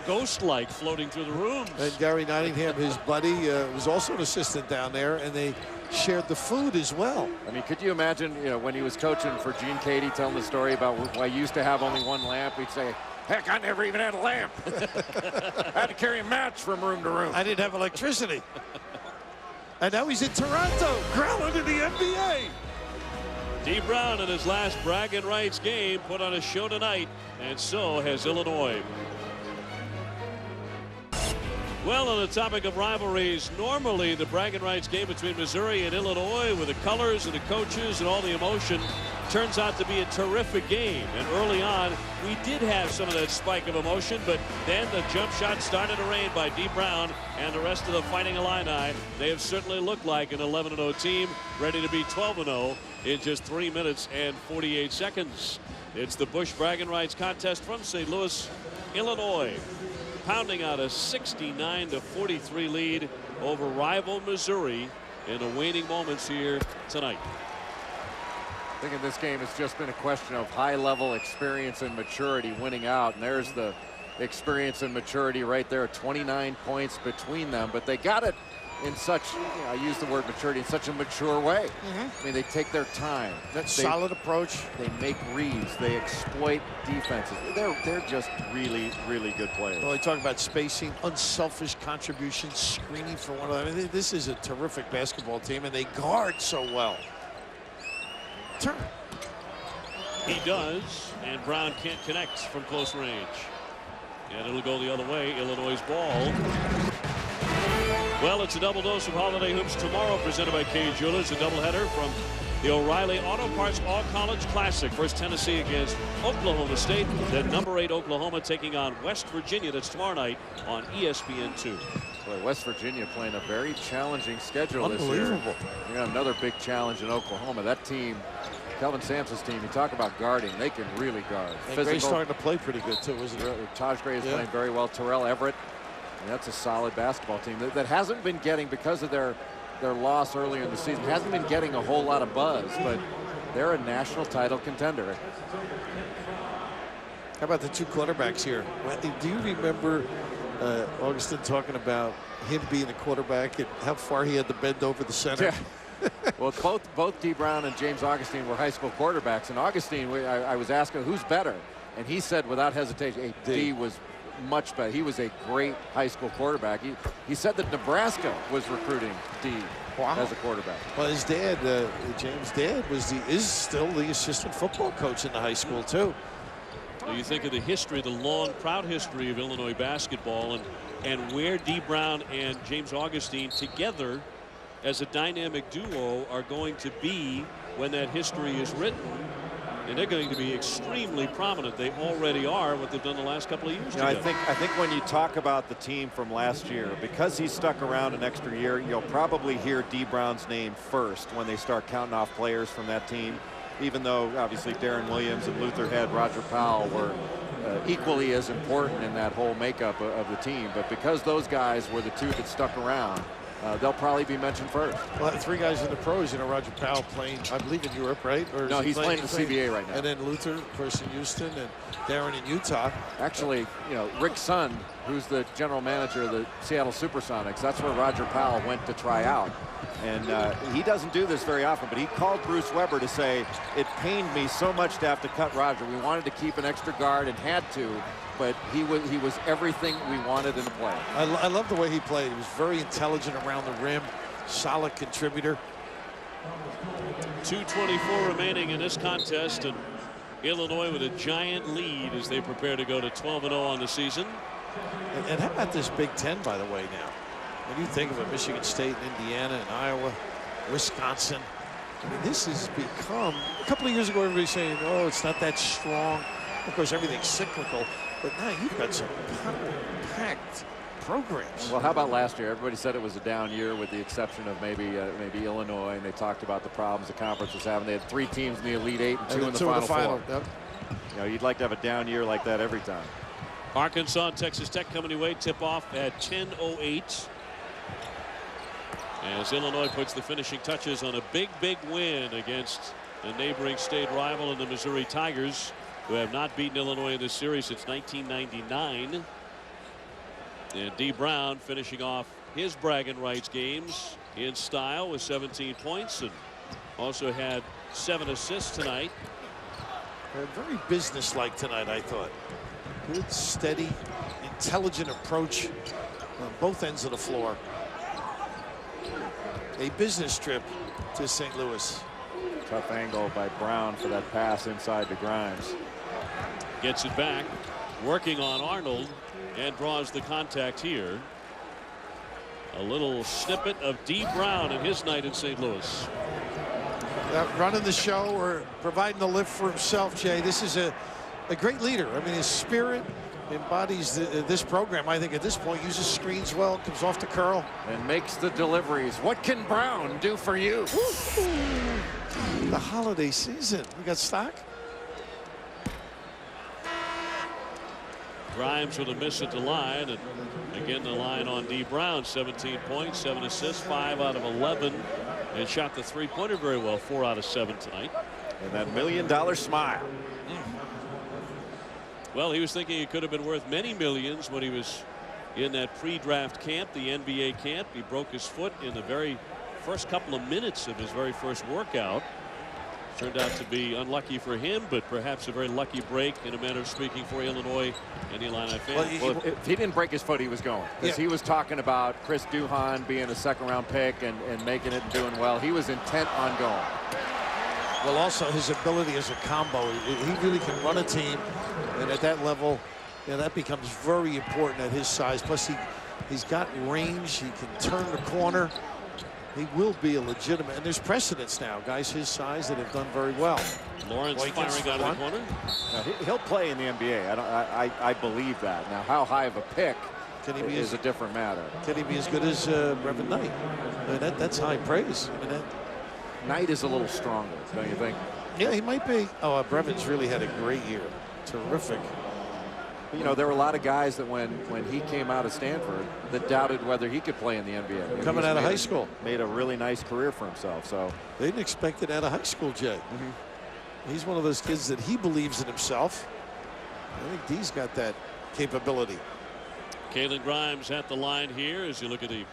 Ghost-like floating through the rooms. And Gary Nottingham, his buddy, was also an assistant down there, and they shared the food as well. I mean, could you imagine, you know, when he was coaching for Gene Cady, telling the story about why he used to have only one lamp? He'd say, heck, I never even had a lamp. I had to carry a match from room to room. I didn't have electricity. And now he's in Toronto, growling in the NBA. Dee Brown in his last Braggin Rights game put on a show tonight, and so has Illinois. Well, on the topic of rivalries, normally the Braggin Rights game between Missouri and Illinois, with the colors and the coaches and all the emotion, turns out to be a terrific game. And early on, we did have some of that spike of emotion, but then the jump shot started to rain by Dee Brown and the rest of the Fighting Illini. They have certainly looked like an 11-0 team, ready to be 12-0 in just 3 minutes and 48 seconds. It's the Busch Braggin Rights contest from St. Louis, Illinois, pounding out a 69-43 lead over rival Missouri in the waning moments here tonight. I think in this game it's just been a question of high-level experience and maturity winning out, and there's the experience and maturity right there. 29 points between them, but they got it in such, you know, I use the word maturity, in such a mature way. I mean, they take their time. That solid approach. They make reads. They exploit defenses. They're just really, really good players. Well, they talk about spacing, unselfish contributions, screening for one another. I mean, this is a terrific basketball team, and they guard so well. Turn. He does, and Brown can't connect from close range. And it'll go the other way. Illinois' ball. Well, it's a double dose of Holiday Hoops tomorrow, presented by Kay Jewelers, a doubleheader from the O'Reilly Auto Parts All-College Classic. First Tennessee against Oklahoma State, then number 8 Oklahoma taking on West Virginia. That's tomorrow night on ESPN2. Boy, West Virginia playing a very challenging schedule this year. Unbelievable. You got another big challenge in Oklahoma. That team, Kelvin Sampson's team, you talk about guarding, they can really guard. And Gray's starting to play pretty good too, isn't it? Taj Gray is playing very well. Terrell Everett. And that's a solid basketball team that hasn't been getting, because of their loss earlier in the season, hasn't been getting a whole lot of buzz, but they're a national title contender. How about the two quarterbacks here? Do you remember Augustin talking about him being the quarterback and how far he had to bend over the center? Yeah. Well, both Dee Brown and James Augustine were high school quarterbacks, and Augustine, I was asking who's better, and he said without hesitation, hey, Dee was much better. He was a great high school quarterback. He said that Nebraska was recruiting Dee as a quarterback. Well, his dad, James' dad, is still the assistant football coach in the high school too. You think of the history, the long, proud history of Illinois basketball, and where Dee Brown and James Augustine together as a dynamic duo are going to be when that history is written. And they're going to be extremely prominent. They already are, what they've done the last couple of years. You know, I think when you talk about the team from last year, because he stuck around an extra year, you'll probably hear Dee Brown's name first when they start counting off players from that team, even though obviously Darren Williams and Luther Head, Roger Powell were equally as important in that whole makeup of the team. But because those guys were the two that stuck around, they'll probably be mentioned first. Well, 3 guys in the pros, you know, Roger Powell playing, I believe, in Europe, right? Or no, he's playing in the CBA right now. And then Luther, of course, in Houston, and Darren in Utah. Actually, you know, Rick Sun, who's the general manager of the Seattle Supersonics, that's where Roger Powell went to try out. And he doesn't do this very often, but he called Bruce Weber to say, it pained me so much to have to cut Roger. We wanted to keep an extra guard and had to, but he was everything we wanted in the play. I love the way he played. He was very intelligent around the rim, solid contributor. 2:24 remaining in this contest, and Illinois with a giant lead as they prepare to go to 12-0 on the season. And how about this Big Ten, by the way, now? When you think of it, Michigan State and Indiana and Iowa, Wisconsin, I mean, this has become, a couple of years ago, everybody saying, oh, it's not that strong. Of course, everything's cyclical, but now you've got some power-packed programs. Well, how about last year? Everybody said it was a down year with the exception of maybe Illinois, and they talked about the problems the conference was having. They had 3 teams in the Elite 8 and 2 in the Final Four. Yep. You know, you'd like to have a down year like that every time. Arkansas and Texas Tech coming your way. Tip-off at 10:08. As Illinois puts the finishing touches on a big win against the neighboring state rival in the Missouri Tigers, who have not beaten Illinois in this series since 1999. And Dee Brown finishing off his Braggin Rights games in style with 17 points and also had 7 assists tonight. Very businesslike tonight, I thought. Good, steady, intelligent approach on both ends of the floor. A business trip to St. Louis. Tough angle by Brown for that pass inside to Grimes. Gets it back, working on Arnold, and draws the contact here. A little snippet of D. Brown in his night in St. Louis. Running the show or providing the lift for himself, Jay. This is a great leader. I mean, his spirit embodies this program. I think at this point uses screens well, comes off the curl and makes the deliveries. What can Brown do for you? The holiday season. We got stock. Grimes with a miss at the line, and again the line on D. Brown. 17 points, 7 assists, 5 out of 11, and shot the three-pointer very well, 4 out of 7 tonight. And that $1 million smile. Well, he was thinking it could have been worth many millions when he was in that pre-draft camp, the NBA camp. He broke his foot in the very first couple of minutes of his very first workout. Turned out to be unlucky for him, but perhaps a very lucky break, in a manner of speaking, for Illinois and Illini fans. Well, if he didn't break his foot, he was going. Because he was talking about Chris Duhon being a second-round pick and making it and doing well. He was intent on going. Well, also his ability as a combo. He really can run a team, and at that level, that becomes very important at his size. Plus, he's got range. He can turn the corner. He will be a legitimate, and there's precedents now, guys his size that have done very well. Lawrence firing out of the corner. Now, he'll play in the NBA. I believe that. Now, how high of a pick is a different matter. Can he be as good as Brevin Knight? I mean, that's high praise. I mean, Knight is a little stronger, don't you think? Yeah, he might be. Oh, Brevin's really had a great year. Terrific. You know, there were a lot of guys that when he came out of Stanford that doubted whether he could play in the NBA. Coming out of high school. Made a really nice career for himself. So they didn't expect it out of high school, Jay. He's one of those kids that he believes in himself. I think D's got that capability. Kalen Grimes at the line here as you look at the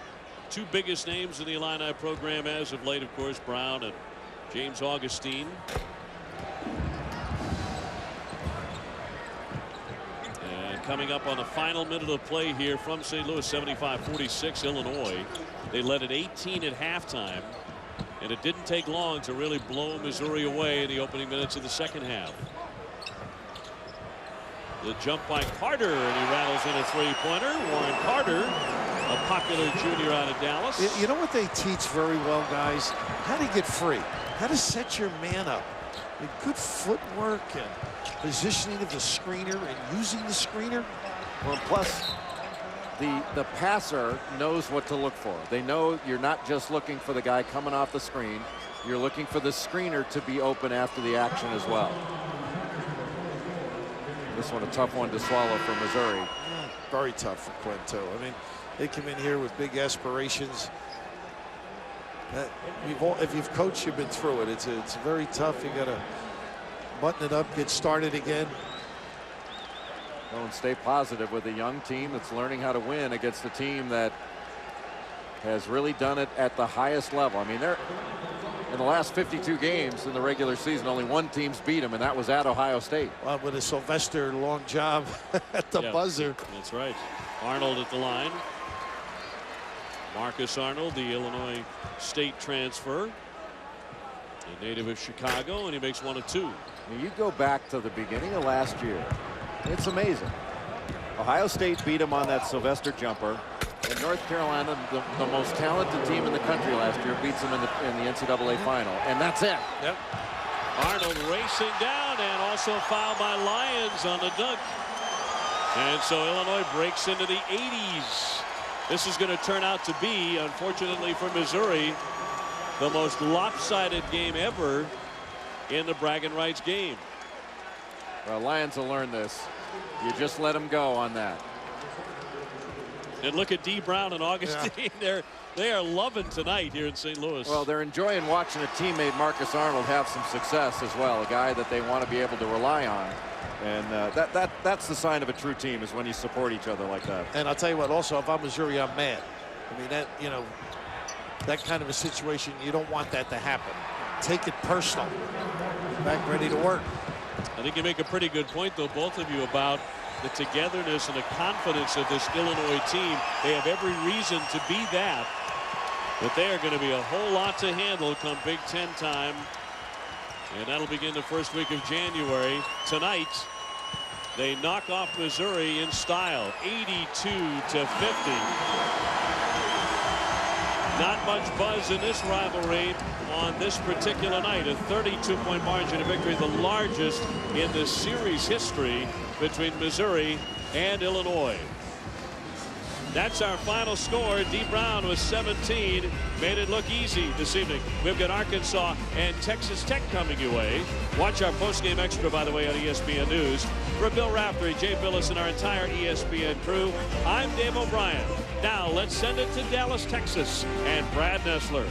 two biggest names in the Illini program as of late, of course, Brown and James Augustine. Coming up on the final minute of play here from St. Louis, 75-46 Illinois. They led at 18 at halftime, and it didn't take long to really blow Missouri away in the opening minutes of the second half. The jump by Carter, and he rattles in a three-pointer. Warren Carter, a popular junior out of Dallas. You know what they teach very well, guys? How to get free, how to set your man up. Good footwork and positioning of the screener and using the screener. Well, plus the passer knows what to look for. They know you're not just looking for the guy coming off the screen. You're looking for the screener to be open after the action as well. This one a tough one to swallow for Missouri. Very tough for Quinto. I mean, they come in here with big aspirations. If you've coached, you've been through it. It's very tough. You got to button it up, get started again. Well, and stay positive with a young team that's learning how to win against a team that has really done it at the highest level. I mean, they're in the last 52 games in the regular season, only one team's beat them, and that was at Ohio State. Well, with a Sylvester long job at the buzzer. That's right. Arnold at the line. Marcus Arnold, the Illinois State transfer, a native of Chicago, and he makes 1 of 2. You go back to the beginning of last year. It's amazing. Ohio State beat them on that Sylvester jumper. And North Carolina, the most talented team in the country last year, beats them in the NCAA final. And that's it. Yep. Arnold racing down, and also fouled by Lyons on the dunk. And so Illinois breaks into the 80s. This is going to turn out to be, unfortunately for Missouri, the most lopsided game ever in the Braggin Rights game. Well, Lions will learn this. You just let them go on that. And look at D. Brown and Augustine. Yeah. They are loving tonight here in St. Louis. Well, they're enjoying watching a teammate, Marcus Arnold, have some success as well. A guy that they want to be able to rely on. And that's the sign of a true team, is when you support each other like that. And I'll tell you what, also, if I'm Missouri, I'm mad. I mean, that, that kind of a situation. You don't want that to happen. Take it personal. Back ready to work. I think you make a pretty good point, though, both of you, about the togetherness and the confidence of this Illinois team. They have every reason to be that. But they are going to be a whole lot to handle come Big Ten time. And that'll begin the first week of January. Tonight, they knock off Missouri in style, 82-50. Not much buzz in this rivalry on this particular night. A 32-point margin of victory, the largest in the series history between Missouri and Illinois. That's our final score. Dee Brown with 17. Made it look easy this evening. We've got Arkansas and Texas Tech coming your way. Watch our postgame extra, by the way, on ESPN News. For Bill Raftery, Jay Billis, and our entire ESPN crew, I'm Dave O'Brien. Now let's send it to Dallas, Texas, and Brad Nessler.